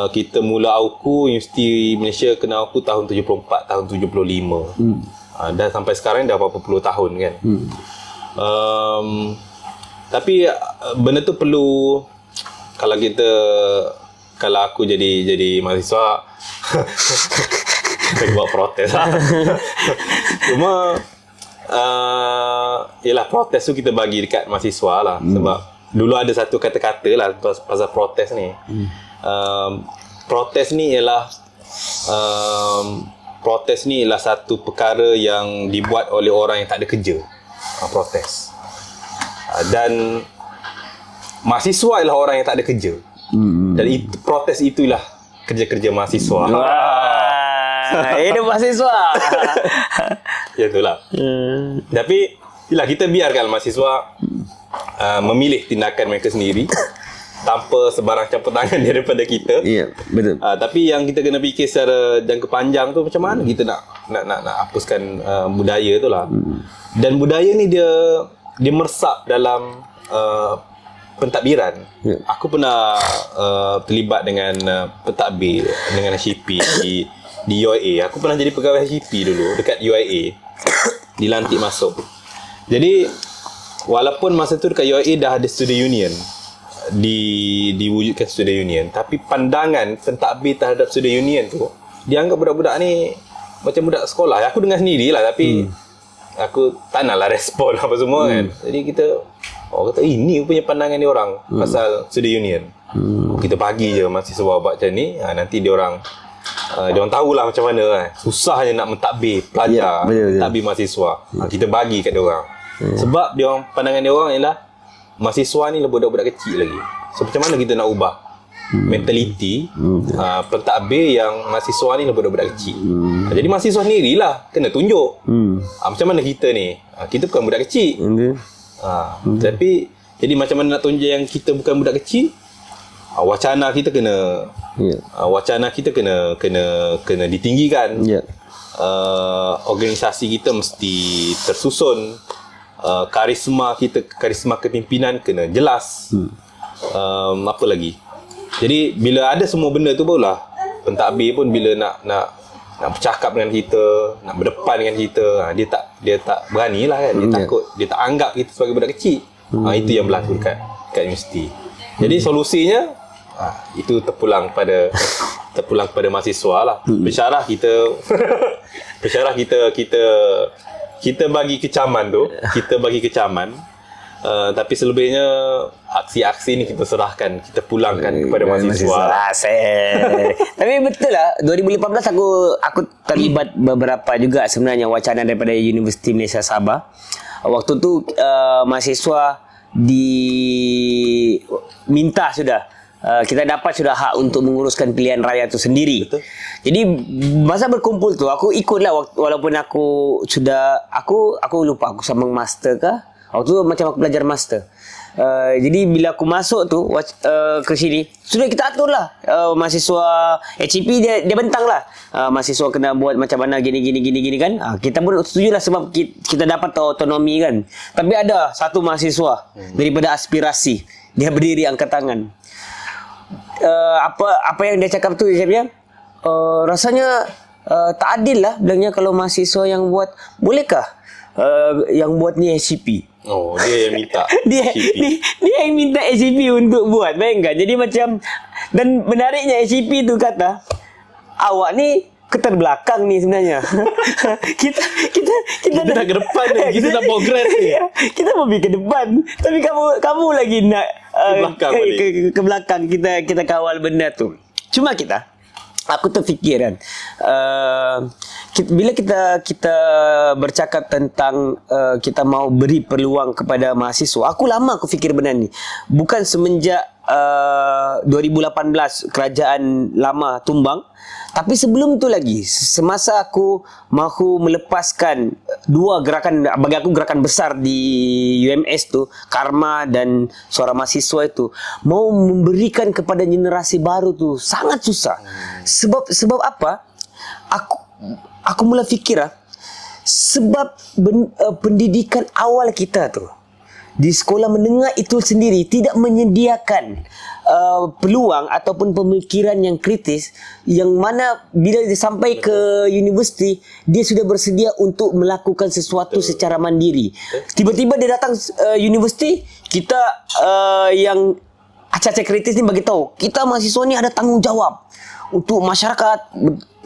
[SPEAKER 2] kita mula AUKU, Universiti Malaysia kena AUKU tahun 74, tahun 75. Dan sampai sekarang dah berapa puluh tahun kan. Tapi benda tu perlu, kalau aku jadi mahasiswa kita buat protes lah. Cuma yelah, protes tu kita bagi dekat mahasiswa lah. Sebab dulu ada satu kata-kata lah pasal protes ni. Protes ni ialah satu perkara yang dibuat oleh orang yang tak ada kerja. Protes. Dan mahasiswa ialah orang yang tak ada kerja. Dan protes itulah kerja-kerja mahasiswa.
[SPEAKER 1] Ini mahasiswa.
[SPEAKER 2] Ya, itulah. Tapi yelah, kita biarkan mahasiswa memilih tindakan mereka sendiri tanpa sebarang campur tangan daripada kita.
[SPEAKER 1] Ya, betul.
[SPEAKER 2] Tapi yang kita kena fikir secara jangka panjang tu, macam mana kita nak hapuskan budaya tu lah. Dan budaya ni dia meresap dalam pentadbiran. Aku pernah terlibat dengan pentadbir dengan HCP di UIA. Aku pernah jadi pegawai HCP dulu dekat UIA. Dilantik masuk. Jadi walaupun masa tu dekat UIA dah ada student union, diwujudkan student union, tapi pandangan pentadbir terhadap student union tu dianggap budak-budak ni macam budak sekolah. Aku dengar sendirilah, tapi aku tak naklah respon apa semua kan. Jadi kita kata ini punya pandangan dia orang pasal student union. Kita bagi je mahasiswa buat macam ni, nanti dia orang tahulah macam mana kan. Susahnya nak mentadbir pelajar, mentadbir mahasiswa. Kita bagi kat dia orang. Sebab dia orang, pandangan dia orang ialah mahasiswa ni budak-budak kecil lagi. So macam mana kita nak ubah mentaliti pentadbir yang mahasiswa ni budak-budak kecil. Jadi mahasiswa sendirilah kena tunjuk macam mana kita ni, kita bukan budak kecil. Tapi jadi macam mana nak tunjuk yang kita bukan budak kecil? Wacana kita kena kena ditinggikan. Organisasi kita mesti tersusun. Karisma kepimpinan kena jelas. Apa lagi? Jadi bila ada semua benda tu barulah pentadbir pun bila nak bercakap dengan kita, nak berdepan dengan kita, dia tak beranilah kan. Dia takut, dia tak anggap kita sebagai budak kecil. Itu yang berlaku kat universiti. Jadi solusinya itu terpulang pada mahasiswa lah. Bersyarah kita kita bagi kecaman tu, tapi selebihnya aksi-aksi ni kita serahkan, kita pulangkan kepada mahasiswa.
[SPEAKER 1] Tapi betul lah, 2018 aku terlibat beberapa juga sebenarnya wacana daripada Universiti Malaysia Sabah. Waktu tu mahasiswa diminta sudah, kita dapat sudah hak untuk menguruskan pilihan raya itu sendiri. Betul. Jadi masa berkumpul tu aku ikutlah, walaupun aku lupa aku sambung master kah. Waktu tu macam aku belajar master. Jadi bila aku masuk tu ke sini, sudah kita atur lah, mahasiswa HEP dia bentang lah, mahasiswa kena buat macam mana gini kan. Kita pun setuju lah sebab kita dapat autonomi kan. Tapi ada satu mahasiswa daripada aspirasi, dia berdiri angkat tangan. Apa yang dia cakap tu, dia cakap rasanya tak adil lah bilangnya kalau mahasiswa yang buat, bolehkah yang buat ni HCP?
[SPEAKER 2] Oh, dia yang minta.
[SPEAKER 1] dia yang minta HCP untuk buat. Bayangkan. Jadi macam, dan menariknya HCP tu kata, awak ni keterbelakang ni sebenarnya. kita
[SPEAKER 2] nak ke depan ni, kita nak progress ni.
[SPEAKER 1] Kita mau pergi ke depan, tapi kamu lagi nak ke belakang. Kita kawal benda tu. Cuma aku terfikir kan, bila kita bercakap tentang kita mau beri peluang kepada mahasiswa, aku fikir benda ni. Bukan semenjak 2018 kerajaan lama tumbang, tapi sebelum tu lagi, semasa aku mahu melepaskan dua gerakan, bagi aku gerakan besar di UMS tu, Karma dan Suara Mahasiswa itu, mau memberikan kepada generasi baru tu sangat susah. Sebab apa? Aku mula fikir sebab pendidikan awal kita tu di sekolah menengah itu sendiri tidak menyediakan peluang ataupun pemikiran yang kritis, yang mana bila dia sampai ke universiti dia sudah bersedia untuk melakukan sesuatu secara mandiri. Tiba-tiba dia datang universiti, kita yang acah-acah kritis ni bagi tahu kita mahasiswa ni ada tanggungjawab untuk masyarakat,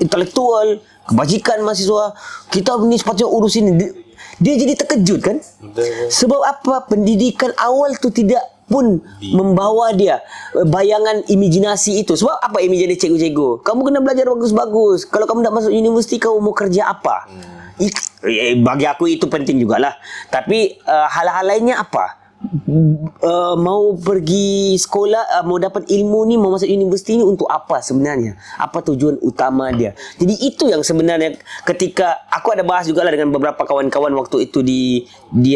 [SPEAKER 1] intelektual, kebajikan mahasiswa. Kita ni sepatutnya urus ini. Dia jadi terkejut kan? Sebab apa? Pendidikan awal tu tidak pun membawa dia bayangan imajinasi itu. Sebab apa imajinasi cikgu-cikgu? Kamu kena belajar bagus-bagus. Kalau kamu nak masuk universiti, kamu mau kerja apa? Bagi aku itu penting jugalah. Tapi hal-hal lainnya apa? Mau pergi sekolah, mau dapat ilmu ni, mau masuk universiti ni untuk apa sebenarnya? Apa tujuan utama dia? Jadi itu yang sebenarnya ketika aku ada bahas juga lah dengan beberapa kawan-kawan waktu itu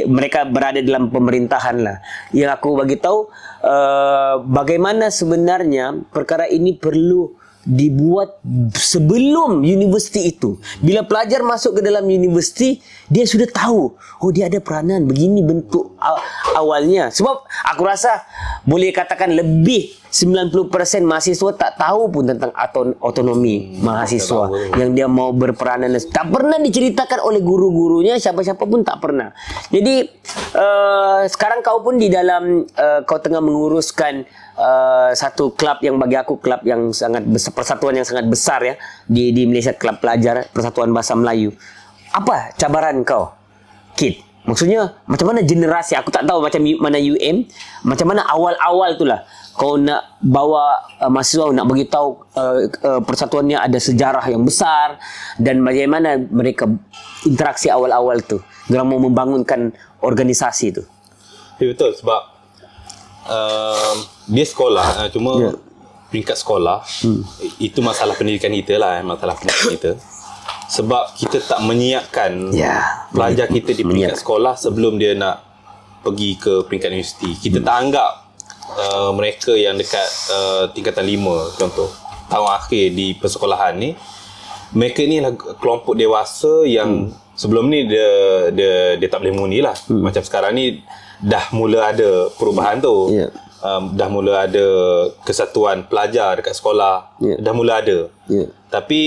[SPEAKER 1] mereka berada dalam pemerintahan lah, yang aku bagi tahu bagaimana sebenarnya perkara ini perlu dibuat sebelum universiti itu. Bila pelajar masuk ke dalam universiti, dia sudah tahu, oh dia ada peranan begini bentuk awalnya. Sebab aku rasa boleh katakan lebih 90% mahasiswa tak tahu pun tentang otonomi mahasiswa yang dia mau berperanan. Tak pernah diceritakan oleh guru-gurunya, siapa-siapa pun tak pernah. Jadi sekarang kau pun di dalam kau tengah menguruskan satu klub yang bagi aku klub yang sangat besar, persatuan yang sangat besar ya di Malaysia, Klub Pelajar Persatuan Bahasa Melayu. Apa cabaran kau, Kit? Maksudnya macam mana generasi, aku tak tahu macam mana UM, macam mana awal-awal tu lah kau nak bawa mahasiswa, nak bagi tahu persatuannya ada sejarah yang besar dan bagaimana mereka interaksi awal-awal tu dalam mau membangunkan organisasi tu.
[SPEAKER 2] Ya, betul, sebab dia sekolah, cuma peringkat sekolah itu masalah pendidikan kita lah, masalah pendidikan kita. Sebab kita tak menyiapkan pelajar kita di peringkat sekolah sebelum dia nak pergi ke peringkat universiti. Kita tak anggap mereka yang dekat tingkatan 5 contoh tahun akhir di persekolahan ni, mereka ni lah kelompok dewasa yang sebelum ni dia tak boleh muni lah. Macam sekarang ni dah mula ada perubahan tu. Dah mula ada kesatuan pelajar dekat sekolah. Dah mula ada. Tapi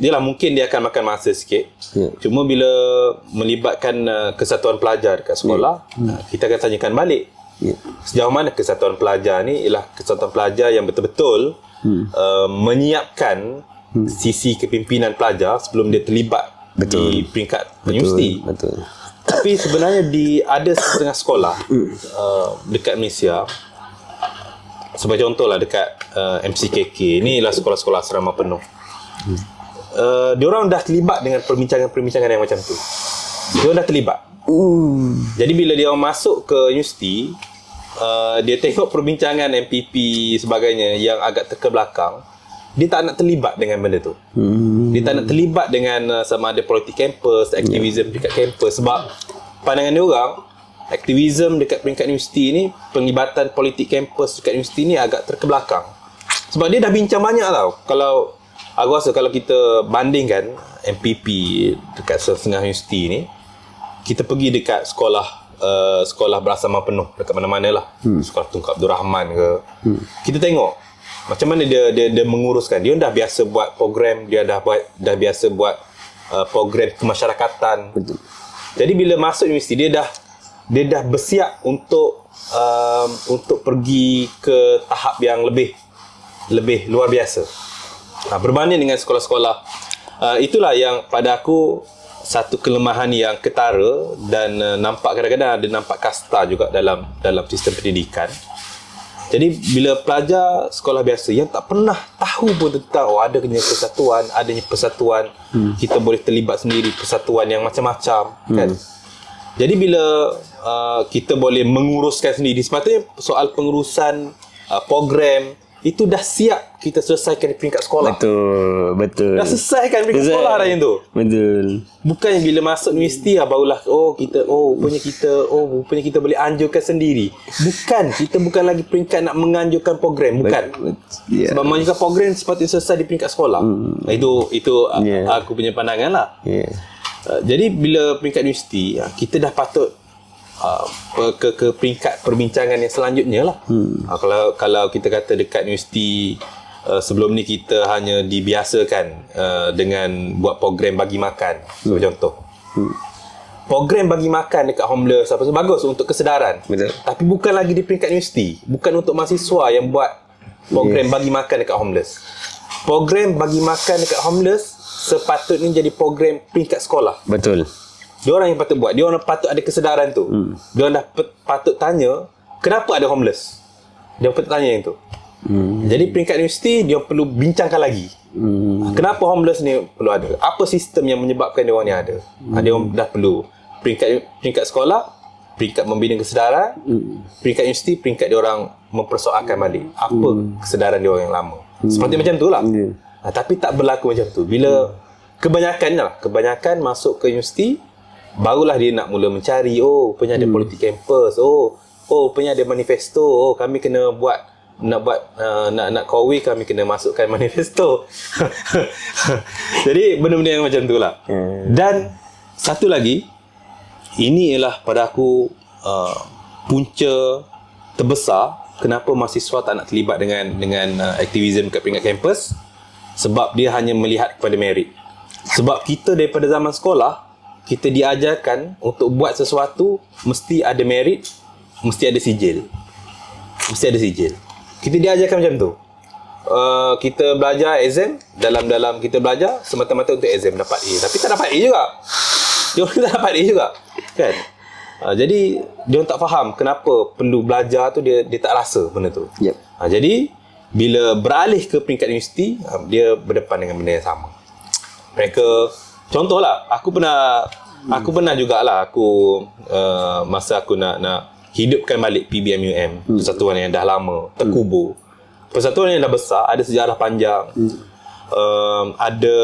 [SPEAKER 2] dia lah mungkin dia akan makan masa sikit. Cuma bila melibatkan kesatuan pelajar dekat sekolah, kita akan tanyakan balik. Sejauh mana kesatuan pelajar ni ialah kesatuan pelajar yang betul-betul menyiapkan sisi kepimpinan pelajar sebelum dia terlibat di peringkat universiti.
[SPEAKER 1] Betul.
[SPEAKER 2] Tapi sebenarnya ada setengah sekolah dekat Malaysia, sebagai contoh lah dekat MCKK, ni lah sekolah-sekolah asrama penuh. Diorang dah terlibat dengan perbincangan-perbincangan yang macam tu. Diorang dah terlibat. Jadi bila dia masuk ke universiti, dia tengok perbincangan MPP sebagainya yang agak terkebelakang, dia tak nak terlibat dengan benda tu. Dia tak nak terlibat dengan sama ada politik kampus, aktivism dekat kampus. Sebab pandangan dia orang, aktivism dekat peringkat universiti ni, penglibatan politik kampus dekat universiti ni agak terkebelakang. Sebab dia dah bincang banyak tau. Kalau aku rasa kalau kita bandingkan MPP dekat setengah universiti ni, kita pergi dekat sekolah berasrama penuh dekat mana-mana lah, sekolah Tunku Abdul Rahman ke, kita tengok macam mana dia menguruskan. Dia dah biasa buat program, dia dah biasa buat program kemasyarakatan. Betul. Jadi bila masuk universiti, dia dah bersiap untuk pergi ke tahap yang lebih luar biasa. Berbanding dengan sekolah-sekolah, itulah yang pada aku satu kelemahan yang ketara dan nampak kadang-kadang ada nampak kasta juga dalam sistem pendidikan. Jadi bila pelajar sekolah biasa yang tak pernah tahu pun tentang adanya persatuan, kita boleh terlibat sendiri persatuan yang macam-macam, kan. Jadi bila kita boleh menguruskan sendiri, sepatutnya soal pengurusan program itu dah siap kita selesaikan di peringkat sekolah.
[SPEAKER 1] Betul.
[SPEAKER 2] Dah selesaikan di peringkat sekolah dah yang tu.
[SPEAKER 1] Betul.
[SPEAKER 2] Bukannya bila masuk universiti barulah rupanya kita boleh anjurkan sendiri. Kita bukan lagi peringkat nak menganjurkan program, bukan. Sebab menganjurkan program sepatutnya selesai di peringkat sekolah. Itu aku punya pandangan lah. Jadi bila peringkat universiti, kita dah patut ke peringkat perbincangan yang selanjutnya lah. Kalau kita kata dekat universiti, sebelum ni kita hanya dibiasakan dengan buat program bagi makan, sebagai contoh. Program bagi makan dekat homeless apa bagus untuk kesedaran.
[SPEAKER 1] Betul.
[SPEAKER 2] Tapi bukan lagi di peringkat universiti, bukan untuk mahasiswa yang buat program bagi makan dekat homeless. Program bagi makan dekat homeless sepatutnya jadi program peringkat sekolah.
[SPEAKER 1] Betul.
[SPEAKER 2] Diorang yang patut buat. Diorang patut ada kesedaran tu. Diorang dah patut tanya, kenapa ada homeless? Dia patut tanya yang tu. Jadi peringkat universiti, dia perlu bincangkan lagi. Kenapa homeless ni perlu ada? Apa sistem yang menyebabkan diorang ni ada? Diorang dah perlu. Peringkat sekolah, peringkat membina kesedaran. Peringkat universiti, peringkat diorang mempersoalkan balik apa kesedaran diorang yang lama. Seperti macam tu lah. Tapi tak berlaku macam tu. Bila kebanyakan masuk ke universiti, barulah dia nak mula mencari, rupanya ada politik kampus, rupanya ada manifesto, kami kena nak kowe, kami kena masukkan manifesto. Jadi benda-benda yang macam tu lah. Dan satu lagi, ini ialah pada aku punca terbesar kenapa mahasiswa tak nak terlibat dengan aktivisme kat peringkat kampus. Sebab dia hanya melihat kepada merit. Sebab kita daripada zaman sekolah, kita diajarkan untuk buat sesuatu mesti ada merit, mesti ada sijil. Kita diajarkan macam tu. Kita belajar exam, dalam kita belajar semata-mata untuk exam dapat A. Tapi tak dapat A juga. Dia tak dapat A juga, kan? Jadi dia tak faham kenapa perlu belajar tu, dia tak rasa benda tu. Jadi bila beralih ke peringkat universiti, dia berdepan dengan benda yang sama. Mereka, contohlah, aku pernah jugalah masa aku nak hidupkan balik PBMUM, persatuan yang dah lama terkubur, persatuan yang dah besar, ada sejarah panjang, ada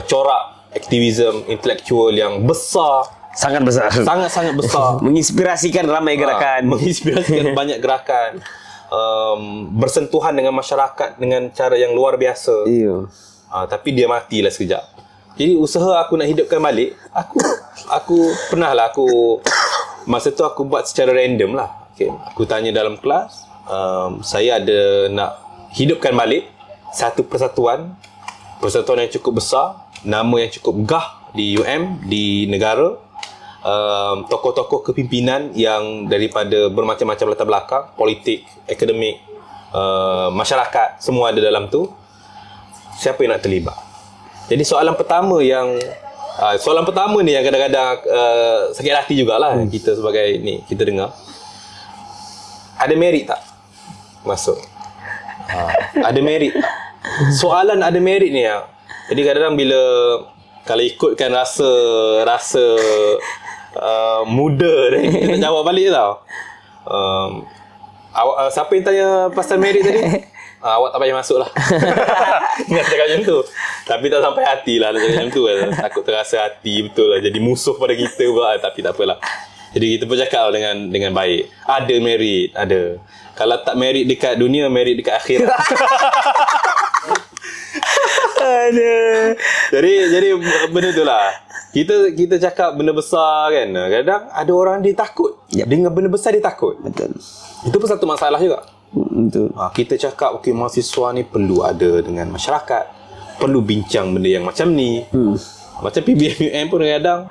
[SPEAKER 2] corak aktivisme intelektual yang besar, sangat-sangat besar,
[SPEAKER 1] menginspirasikan ramai gerakan,
[SPEAKER 2] menginspirasikan banyak gerakan, bersentuhan dengan masyarakat dengan cara yang luar biasa. Tapi dia matilah sekejap. Jadi usaha aku nak hidupkan balik, aku pernah lah, masa tu aku buat secara random lah. Aku tanya dalam kelas, saya ada nak hidupkan balik satu persatuan yang cukup besar, nama yang cukup megah di UM, di negara, tokoh-tokoh kepimpinan yang daripada bermacam-macam latar belakang, politik, akademik, masyarakat, semua ada dalam tu. Siapa yang nak terlibat? Jadi soalan pertama ni yang kadang-kadang sakit hati jugalah kita sebagai ni, kita dengar. Ada merit tak masuk? Ada merit tak? Soalan ada merit ni ya. Jadi kadang-kadang bila kalau ikutkan rasa muda ni, kita nak jawab balik tau. Siapa yang tanya pasal merit tadi? Awak tak payah masuk lah. Ingat cakap macam tu. Tapi tak sampai hati lah nak cakap macam tu kan. Takut terasa hati betul lah. Jadi musuh pada kita pula. Tapi tak apalah. Jadi kita pun cakap dengan baik. Ada merit, ada. Kalau tak merit dekat dunia, merit dekat akhirat. Jadi benda tu lah. Kita cakap benda besar kan. Kadang ada orang dia takut. Dengan benda besar dia takut.
[SPEAKER 1] Betul.
[SPEAKER 2] Itu pun satu masalah juga.
[SPEAKER 1] Betul.
[SPEAKER 2] Kita cakap okey, mahasiswa ni perlu ada dengan masyarakat, perlu bincang benda yang macam ni. Macam PBMUM pun kadang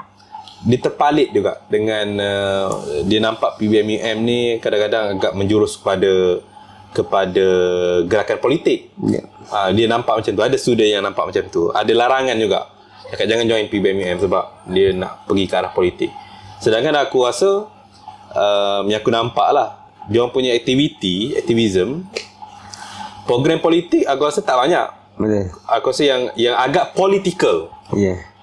[SPEAKER 2] dia terpalit juga dengan dia nampak PBMUM ni kadang-kadang agak menjurus kepada gerakan politik. Dia nampak macam tu. Ada student yang nampak macam tu. Ada larangan juga. Cakap jangan join PBMUM sebab dia nak pergi ke arah politik. Sedangkan aku rasa yang aku nampak lah, dia orang punya aktivism, program politik aku rasa tak banyak.
[SPEAKER 1] Betul.
[SPEAKER 2] Aku rasa yang agak political.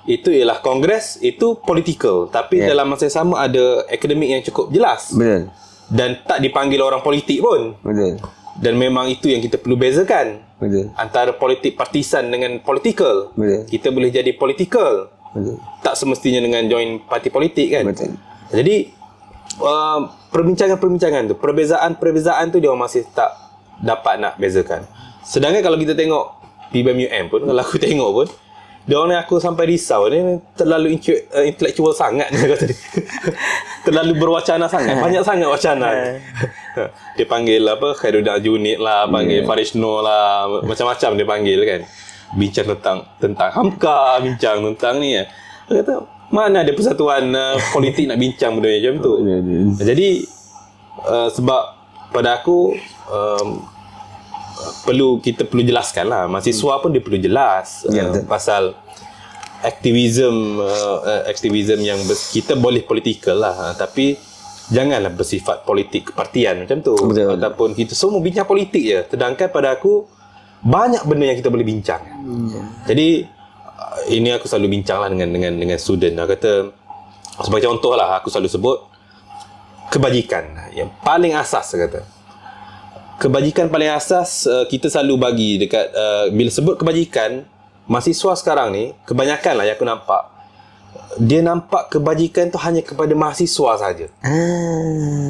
[SPEAKER 2] Itu ialah kongres, itu political. Tapi dalam masa yang sama ada akademik yang cukup jelas.
[SPEAKER 1] Betul.
[SPEAKER 2] Dan tak dipanggil orang politik pun.
[SPEAKER 1] Betul.
[SPEAKER 2] Dan memang itu yang kita perlu bezakan.
[SPEAKER 1] Betul.
[SPEAKER 2] Antara politik partisan dengan political.
[SPEAKER 1] Betul.
[SPEAKER 2] Kita boleh jadi political.
[SPEAKER 1] Betul.
[SPEAKER 2] Tak semestinya dengan join parti politik kan.
[SPEAKER 1] Betul.
[SPEAKER 2] Jadi perbincangan tu, perbezaan tu dia orang masih tak dapat nak bezakan. Sedangkan kalau kita tengok PBMUM pun, kalau aku tengok pun, dia orang ni aku sampai risau ni terlalu intellectual sangat ni kata dia. Terlalu berwacana sangat, banyak sangat wacana. Dia panggil apa, Khairuddin Junid lah, panggil Farishno lah, macam-macam dia panggil kan. Bincang tentang Hamka, bincang tentang ni ya. Dia kata mana ada persatuan politik nak bincang benda macam tu. Jadi sebab pada aku kita perlu jelaskan lah. Mahasiswa pun dia perlu jelas pasal aktivism yang kita boleh politikal lah, tapi janganlah bersifat politik kepartian macam tu. Betul. Ataupun kita semua bincang politik je. Sedangkan pada aku banyak benda yang kita boleh bincang. Jadi ini aku selalu bincang lah dengan student. Aku kata sebagai contoh lah, aku selalu sebut kebajikan yang paling asas. Saya kata kebajikan paling asas kita selalu bagi dekat bila sebut kebajikan, mahasiswa sekarang ni kebanyakan lah yang aku nampak, dia nampak kebajikan tu hanya kepada mahasiswa saja.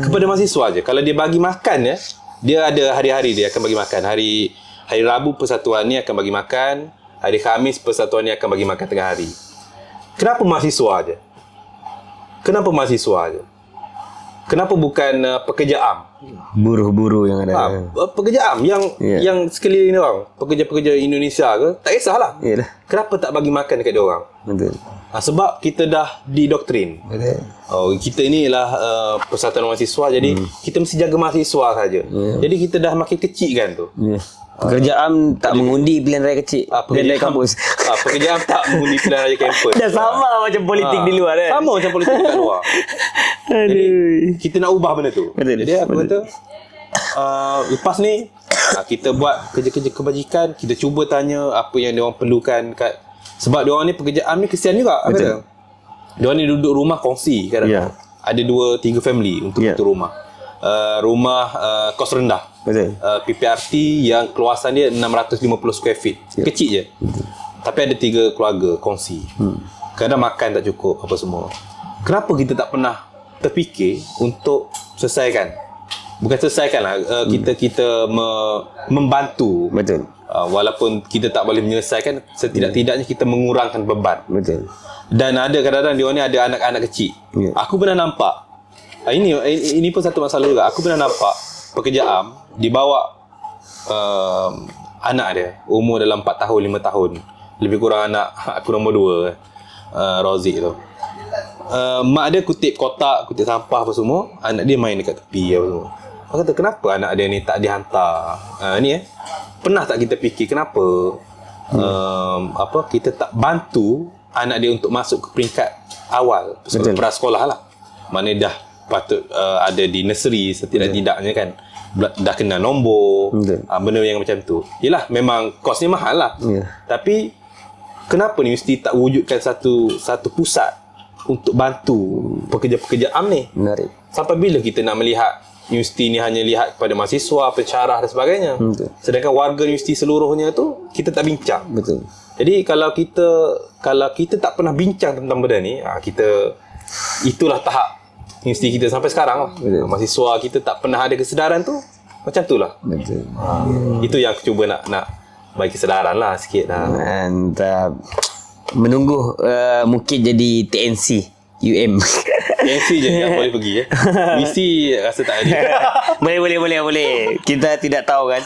[SPEAKER 2] Kepada mahasiswa je. Kalau dia bagi makan ya, dia ada hari-hari dia akan bagi makan. Hari Rabu persatuan ni akan bagi makan, hari Khamis persatuan ni akan bagi makan tengah hari. Kenapa mahasiswa aja? Kenapa mahasiswa aja? Kenapa bukan pekerja am?
[SPEAKER 1] Buruh-buruh yang ada.
[SPEAKER 2] Pekerja am yang sekeliling dia orang, pekerja-pekerja Indonesia ke, tak kisahlah.
[SPEAKER 1] Yalah.
[SPEAKER 2] Kenapa tak bagi makan dekat dia orang?
[SPEAKER 1] Betul.
[SPEAKER 2] Sebab kita dah didoktrin.
[SPEAKER 1] Betul.
[SPEAKER 2] Kita ni ialah persatuan mahasiswa, jadi kita mesti jaga mahasiswa saja. Jadi kita dah makin kecilkan tu.
[SPEAKER 1] Pekerjaan tak mengundi pilihan raya kecil. Pilihan raya kampus.
[SPEAKER 2] Pekerjaan tak mengundi pilihan raya kampus.
[SPEAKER 1] Dah sama macam politik di luar kan.
[SPEAKER 2] Sama macam politik kat luar. Jadi kita nak ubah benda tu.
[SPEAKER 1] Betul.
[SPEAKER 2] Jadi aku kata lepas ni kita buat kerja-kerja kebajikan, kita cuba tanya apa yang dia orang perlukan kat, sebab dia orang ni pekerjaan ni kesian juga.
[SPEAKER 1] Betul.
[SPEAKER 2] Dia orang ni duduk rumah kongsi kadang. Ada 2-3 family untuk satu rumah. Rumah kos rendah.
[SPEAKER 1] Betul.
[SPEAKER 2] PPRT yang keluasan dia 650 square feet. Kecil je. Tapi ada 3 keluarga kongsi. Kadang makan tak cukup apa semua. Kenapa kita tak pernah terfikir untuk selesaikan? Bukan selesaikan lah, kita membantu.
[SPEAKER 1] Betul.
[SPEAKER 2] Walaupun kita tak boleh menyelesaikan, setidak-tidaknya kita mengurangkan beban.
[SPEAKER 1] Betul.
[SPEAKER 2] Dan ada kadang-kadang dia ni ada anak-anak kecil. Aku pernah nampak, ini pun satu masalah juga. Aku pernah nampak pekerja am dibawa anak dia umur dalam 4 tahun 5 tahun, lebih kurang anak aku nombor 2, Rozik tu. Mak dia kutip kotak, kutip sampah apa semua, anak dia main dekat tepi apa semua. Aku kata kenapa anak dia ni tak dihantar? Pernah tak kita fikir kenapa kita tak bantu anak dia untuk masuk ke peringkat awal prasekolah lah. Maknanya dah patut ada di nursery setidak-tidaknya kan. Dah kena nombor, benda yang macam tu. Yelah, memang kosnya mahal lah. Tapi kenapa ni mesti tak wujudkan satu pusat untuk bantu pekerja-pekerja am ni?
[SPEAKER 1] Menarik.
[SPEAKER 2] Sampai bila kita nak melihat universiti ni hanya lihat kepada mahasiswa, pensyarah dan sebagainya. Sedangkan warga universiti seluruhnya tu kita tak bincang.
[SPEAKER 1] Betul.
[SPEAKER 2] Jadi kalau kita tak pernah bincang tentang benda ni, itulah tahap universiti kita sampai sekarang lah. Mahasiswa kita tak pernah ada kesedaran tu, macam tu lah.
[SPEAKER 1] Betul.
[SPEAKER 2] Itu yang aku cuba nak bagi kesedaran lah sikit lah.
[SPEAKER 1] And menunggu mungkin jadi TNC UM.
[SPEAKER 2] TNC je tak boleh pergi BC rasa tak ada.
[SPEAKER 1] Boleh. Kita tidak tahu kan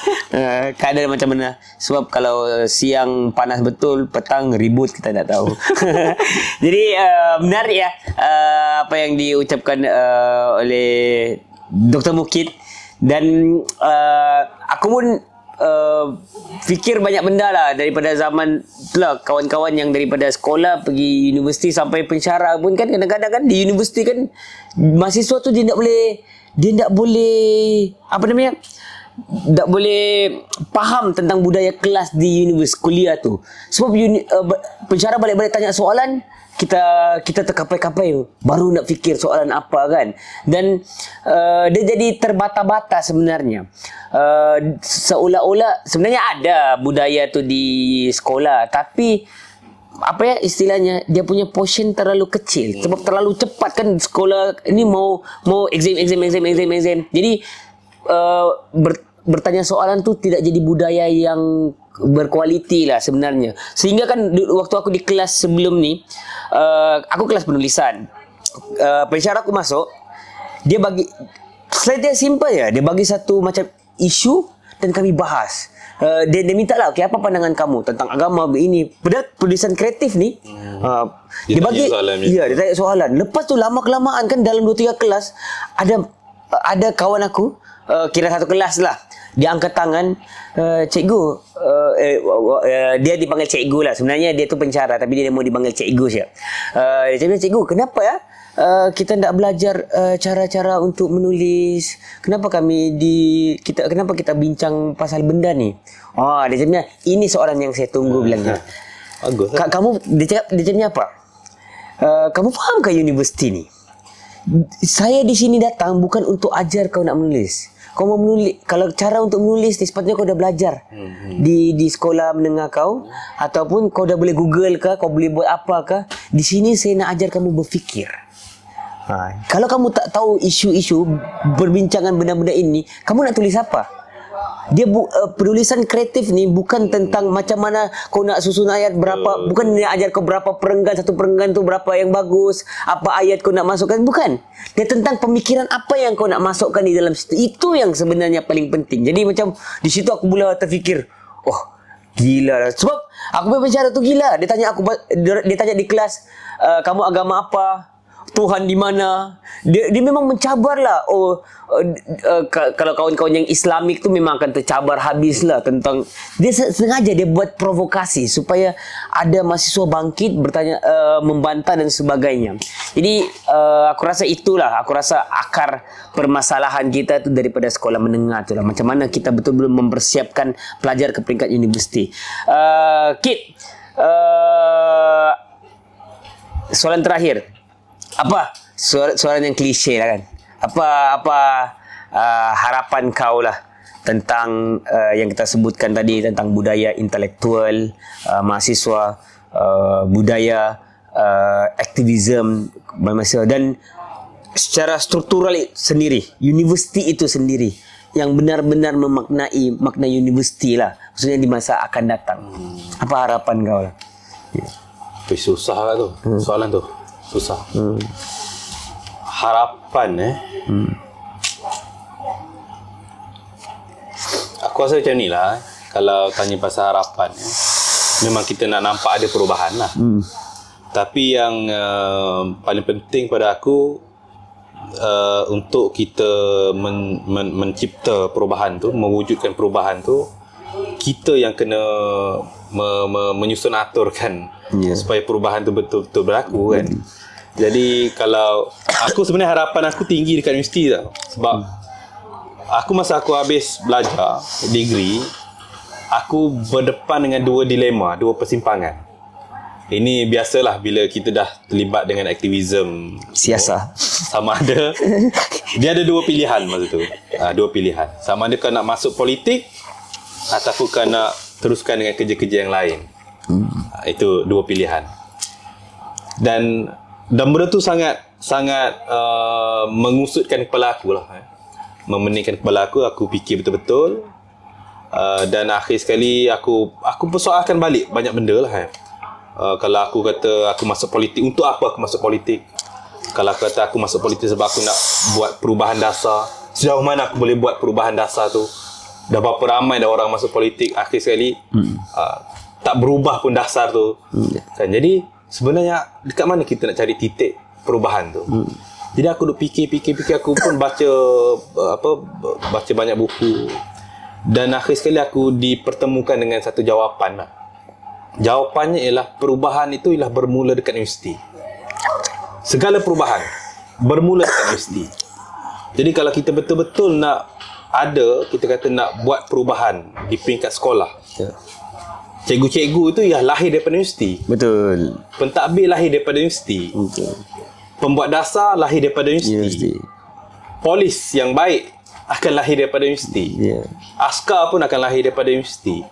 [SPEAKER 1] keadaan macam mana. Sebab kalau siang panas betul, petang ribut, kita tak tahu. Jadi menarik ya apa yang diucapkan oleh Dr. Mukid. Dan aku pun fikir banyak benda lah daripada zaman itulah, kawan-kawan yang daripada sekolah pergi universiti sampai pensyarah pun kan, kadang-kadang kan di universiti kan mahasiswa tu dia tak boleh apa namanya, tak boleh faham tentang budaya kelas di universiti kuliah tu. Sebab pensyarah balik-balik tanya soalan, kita terkapai-kapai baru nak fikir soalan apa kan. Dan dia jadi terbata-bata sebenarnya. Seolah-olah sebenarnya ada budaya tu di sekolah, tapi apa ya istilahnya, dia punya portion terlalu kecil. Sebab terlalu cepat kan sekolah ini mau exam. Jadi bertanya soalan tu tidak jadi budaya yang berkualiti lah sebenarnya. Sehingga kan waktu aku di kelas sebelum ni, aku kelas penulisan, pensyarah aku masuk, dia bagi, selain dia simple ya, dia bagi satu macam isu dan kami bahas. Dia minta lah, okay, apa pandangan kamu tentang agama ini. Padahal penulisan kreatif ni, dia bagi soalan, dia tanya soalan. Lepas tu lama-kelamaan kan dalam 2-3 kelas ada kawan aku, kira satu kelas lah, dia angkat tangan, cikgu, dia dipanggil cikgu lah. Sebenarnya dia tu pensyarah, tapi dia mau dipanggil cikgu siap. Dia cakap, cikgu, kenapa ya kita tak belajar cara-cara untuk menulis? Kenapa kenapa kita bincang pasal benda ni? Dia cakap, ini soalan yang saya tunggu, bilangnya.
[SPEAKER 2] Bagus.
[SPEAKER 1] Kamu, dia cakap apa? Kamu faham ke universiti ni? Saya di sini datang bukan untuk ajar kau nak menulis. Kau mau menulis, kalau cara untuk menulis ni sepatutnya kau dah belajar di sekolah menengah kau, ataupun kau dah boleh Google ke, kau boleh buat apa ke. Di sini saya nak ajar kamu berfikir. Kalau kamu tak tahu isu-isu, berbincangan benda-benda ini, kamu nak tulis apa? Dia penulisan kreatif ni bukan tentang macam mana kau nak susun ayat berapa, bukan dia ajar kau berapa perenggan, satu perenggan tu berapa yang bagus, apa ayat kau nak masukkan, bukan. Dia tentang pemikiran apa yang kau nak masukkan di dalam situ. Itu yang sebenarnya paling penting. Jadi macam di situ aku mula terfikir, gila lah. Sebab aku punya pensyarah tu gila. Dia tanya di kelas, kamu agama apa? Tuhan di mana? Dia memang mencabar lah. Kalau kawan-kawan yang Islamik tu memang akan tercabar habis lah tentang. Dia sengaja dia buat provokasi supaya ada mahasiswa bangkit bertanya, membantah dan sebagainya. Jadi aku rasa itulah, aku rasa akar permasalahan kita tu daripada sekolah menengah tu lah. Macam mana kita betul-betul mempersiapkan pelajar ke peringkat universiti. Kit, soalan terakhir. Apa soalan yang klise lah kan? Apa harapan kau lah tentang yang kita sebutkan tadi, tentang budaya intelektual mahasiswa, budaya aktivisme mahasiswa, dan secara struktural sendiri universiti itu sendiri yang benar-benar memaknai makna universiti lah, maksudnya di masa akan datang. Apa harapan kau lah?
[SPEAKER 2] Susah lah tu soalan tu. Susah. Harapan aku rasa macam ni lah. Kalau tanya pasal harapan, memang kita nak nampak ada perubahan lah. Tapi yang paling penting pada aku, untuk kita mencipta perubahan tu, mewujudkan perubahan tu, kita yang kena menyusun aturkan
[SPEAKER 1] Ya.
[SPEAKER 2] supaya perubahan tu betul-betul berlaku kan. Jadi kalau aku sebenarnya harapan aku tinggi dekat universiti tau. Sebab aku masa aku habis belajar degree, aku berdepan dengan dua dilema, dua persimpangan. Ini biasalah bila kita dah terlibat dengan aktivism
[SPEAKER 1] Siasah.
[SPEAKER 2] sama ada dia ada dua pilihan masa tu. Dua pilihan. Sama ada kau nak masuk politik ataupun kau nak teruskan dengan kerja-kerja yang lain. Itu dua pilihan. Dan benda tu sangat mengusutkan kepala aku lah. Memeningkan kepala aku fikir betul-betul. Dan akhir sekali aku persoalkan balik banyak benda lah. Kalau aku kata aku masuk politik, untuk apa aku masuk politik? Kalau aku kata aku masuk politik sebab aku nak buat perubahan dasar, sejauh mana aku boleh buat perubahan dasar tu? Dah berapa ramai dah orang masuk politik, akhir sekali tak berubah pun dasar tu. Kan? Jadi sebenarnya dekat mana kita nak cari titik perubahan tu? Jadi aku duk fikir, aku pun baca banyak buku. Dan akhir sekali aku dipertemukan dengan satu jawapan lah. Jawapannya ialah perubahan itu ialah bermula dekat universiti. Segala perubahan bermula dekat universiti. Jadi kalau kita betul-betul nak kita kata nak buat perubahan di peringkat sekolah, cikgu-cikgu itu ialah lahir daripada universiti.
[SPEAKER 1] Betul.
[SPEAKER 2] Pentadbir lahir daripada universiti.
[SPEAKER 1] Betul.
[SPEAKER 2] Pembuat dasar lahir daripada universiti. Polis yang baik akan lahir daripada universiti. Askar pun akan lahir daripada universiti.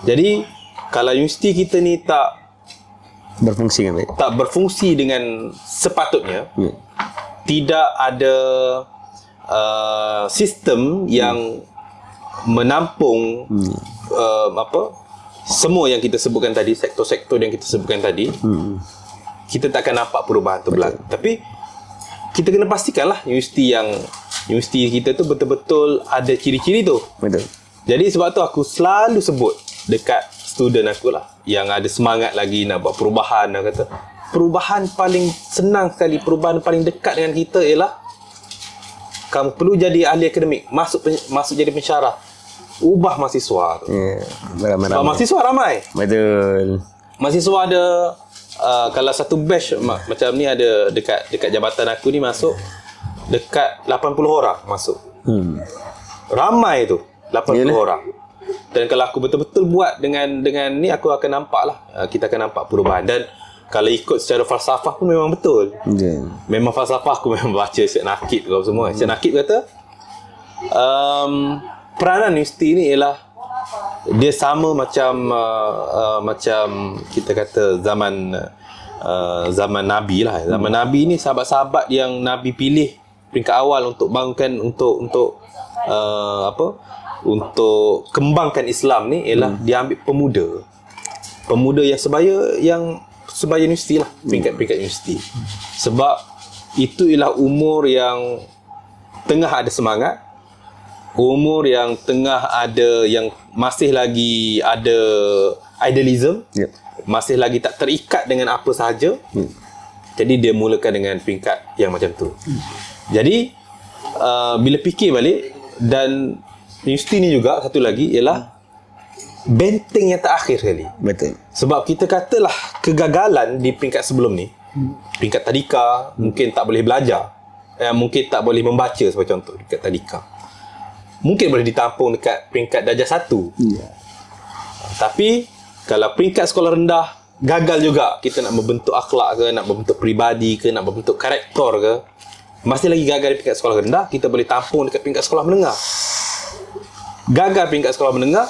[SPEAKER 2] Jadi kalau universiti kita ni tak
[SPEAKER 1] berfungsi dengan baik,
[SPEAKER 2] tak berfungsi dengan sepatutnya, tidak ada sistem yang menampung semua yang kita sebutkan tadi, sektor-sektor yang kita sebutkan tadi, kita tak akan nampak perubahan tu berlaku. Tapi kita kena pastikanlah universiti kita tu betul-betul ada ciri-ciri tu.
[SPEAKER 1] Betul.
[SPEAKER 2] Jadi sebab tu aku selalu sebut dekat student aku lah yang ada semangat lagi nak buat perubahan, nak kata perubahan paling senang sekali, perubahan paling dekat dengan kita ialah kamu perlu jadi ahli akademik, masuk jadi pensyarah, ubah mahasiswa tu. Sebab mahasiswa ramai.
[SPEAKER 1] Betul.
[SPEAKER 2] Mahasiswa ada kalau satu batch macam ni ada dekat jabatan aku ni masuk dekat 80 orang masuk. Ramai tu 80 orang. Dan kalau aku betul-betul buat dengan ni, aku akan nampak lah, kita akan nampak perubahan. Dan kalau ikut secara falsafah pun memang betul. Memang falsafah aku memang baca Syed Nakib kau semua. Syed Nakib kata peranan universiti ni ialah dia sama macam kita kata zaman Nabi lah. Zaman Nabi ni sahabat-sahabat yang Nabi pilih peringkat awal untuk bangunkan untuk kembangkan Islam ni ialah dia ambil pemuda yang sebaya universiti lah, peringkat universiti. Sebab itu ialah umur yang tengah ada semangat, umur yang tengah ada, yang masih lagi ada idealism, masih lagi tak terikat dengan apa sahaja. Jadi dia mulakan dengan peringkat yang macam tu. Jadi bila fikir balik, dan universiti ni juga satu lagi ialah benteng yang terakhir sekali.
[SPEAKER 1] Betul.
[SPEAKER 2] Sebab kita katalah kegagalan di peringkat sebelum ni, peringkat tadika, mungkin tak boleh belajar, mungkin tak boleh membaca sebagai contoh dekat tadika, mungkin boleh ditampung dekat peringkat darjah 1. Tapi kalau peringkat sekolah rendah, gagal juga kita nak membentuk akhlak ke, nak membentuk peribadi ke, nak membentuk karakter ke, masih lagi gagal di peringkat sekolah rendah. Kita boleh tampung dekat peringkat sekolah menengah. Gagal peringkat sekolah menengah,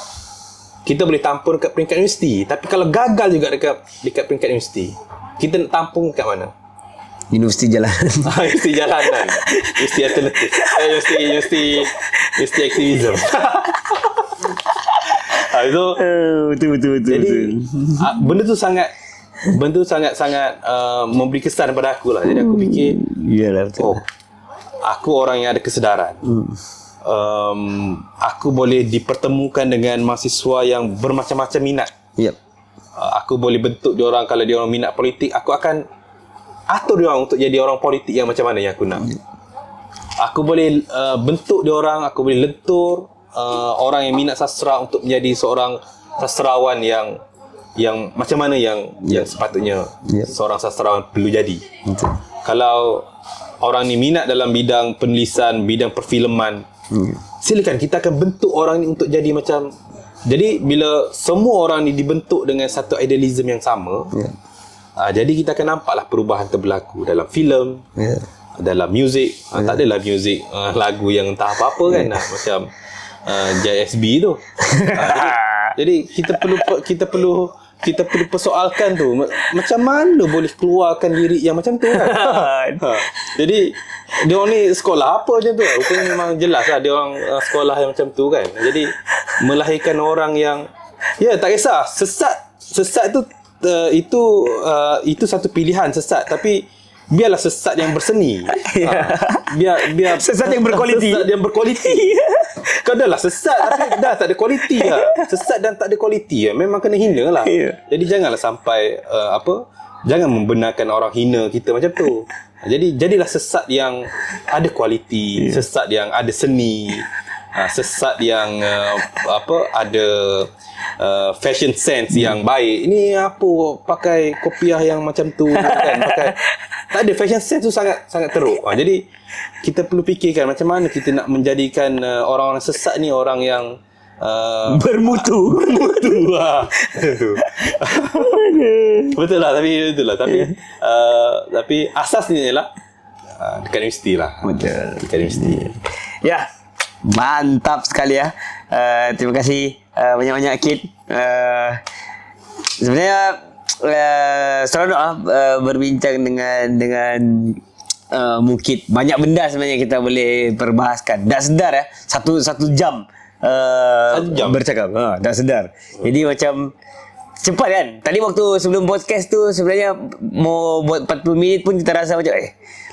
[SPEAKER 2] kita boleh tampung dekat peringkat universiti. Tapi kalau gagal juga dekat peringkat universiti, kita nak tampung dekat mana?
[SPEAKER 1] Universiti jalanan.
[SPEAKER 2] Universiti jalanan. Universiti alternatif. Universiti aktivism.
[SPEAKER 1] Betul.
[SPEAKER 2] Jadi benda tu sangat memberi kesan pada aku lah. Jadi aku fikir, aku orang yang ada kesedaran. Aku boleh dipertemukan dengan mahasiswa yang bermacam-macam minat. Aku boleh bentuk diorang. Kalau diorang minat politik, aku akan atur diorang untuk jadi orang politik yang macam mana yang aku nak. Aku boleh bentuk diorang. Aku boleh lentur orang yang minat sastra untuk menjadi seorang sastrawan yang yang macam mana yang sepatutnya seorang sastrawan perlu jadi.
[SPEAKER 1] Betul.
[SPEAKER 2] Kalau orang ni minat dalam bidang penulisan, bidang perfilman, silakan, kita akan bentuk orang ni untuk jadi macam. Jadi bila semua orang ni dibentuk dengan satu idealism yang sama, jadi kita akan nampaklah perubahan terberlaku dalam filem, dalam muzik. Tak adalah muzik lagu yang entah apa-apa kan, macam JSB tu. Jadi kita perlu persoalkan tu, macam mana boleh keluarkan lirik yang macam tu kan. Jadi dia orang ni sekolah apa macam tu, rupanya memang jelas lah dia orang sekolah yang macam tu kan. Jadi melahirkan orang yang tak kisah sesat tu, itu satu pilihan sesat, tapi biarlah sesat yang berseni. Biar
[SPEAKER 1] Sesat yang berkualiti.
[SPEAKER 2] Sesat yang berkualiti. Kau dah lah sesat tapi dah tak ada kualiti lah. Sesat dan tak ada kualiti lah, memang kena hina lah. Jadi janganlah sampai jangan membenarkan orang hina kita macam tu. Jadi jadilah sesat yang ada kualiti, sesat yang ada seni, sesat yang ada fashion sense yang baik. Ini apa pakai kopiah yang macam tu kan, pakai tak ada fashion sense tu sangat teruk. Jadi kita perlu fikirkan macam mana kita nak menjadikan orang-orang sesat ni orang yang
[SPEAKER 1] bermutu.
[SPEAKER 2] Betul lah, tapi asasnya ialah dekat universiti lah.
[SPEAKER 1] Betul.
[SPEAKER 2] Dekat universiti.
[SPEAKER 1] Ya, mantap sekali ya. Terima kasih banyak-banyak Kit. Sebenarnya seronok berbincang dengan Mukit. Banyak benda sebenarnya kita boleh perbahaskan. Tak sedar ya, satu jam bercakap. Tak sedar. Jadi macam cepat kan. Tadi waktu sebelum podcast tu sebenarnya mau buat 40 minit pun kita rasa macam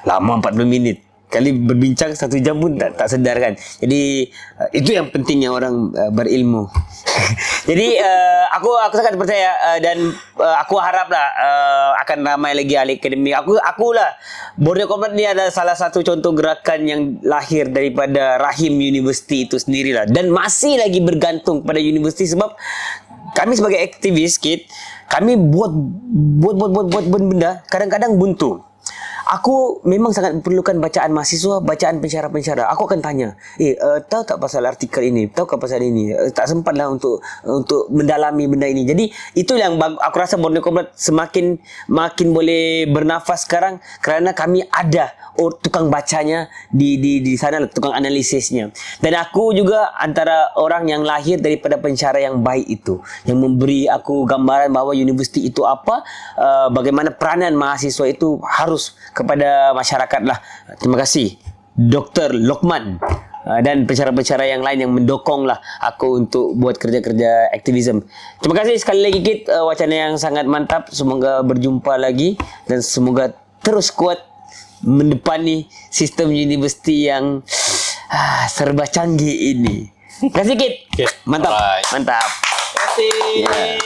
[SPEAKER 1] lama 40 minit. Kali berbincang 1 jam pun tak sedar kan. Jadi itu yang pentingnya orang berilmu. Jadi aku sangat percaya dan aku haraplah akan ramai lagi ahli akademik. Akulah Borneo Combat ni adalah salah satu contoh gerakan yang lahir daripada rahim universiti itu sendirilah, dan masih lagi bergantung pada universiti sebab kami sebagai aktivis Kit, kami buat benda kadang-kadang buntu. Aku memang sangat memerlukan bacaan mahasiswa, bacaan pensyarah-pensyarah. Aku akan tanya, tahu tak pasal artikel ini? Tahu tak pasal ini? Tak sempatlah untuk mendalami benda ini. Jadi itu yang aku rasa Borneo Combat semakin boleh bernafas sekarang kerana kami ada tukang bacanya di sana, tukang analisisnya. Dan aku juga antara orang yang lahir daripada pensyarah yang baik itu, yang memberi aku gambaran bahawa universiti itu apa, bagaimana peranan mahasiswa itu harus kepada masyarakat lah. Terima kasih Dr. Lokman dan pensyarah-pensyarah yang lain yang mendokonglah aku untuk buat kerja-kerja aktivisme. Terima kasih sekali lagi Kit, wacana yang sangat mantap. Semoga berjumpa lagi dan semoga terus kuat mendepani sistem universiti yang serba canggih ini. Terima kasih Kit. Mantap. Mantap.
[SPEAKER 2] Terima kasih.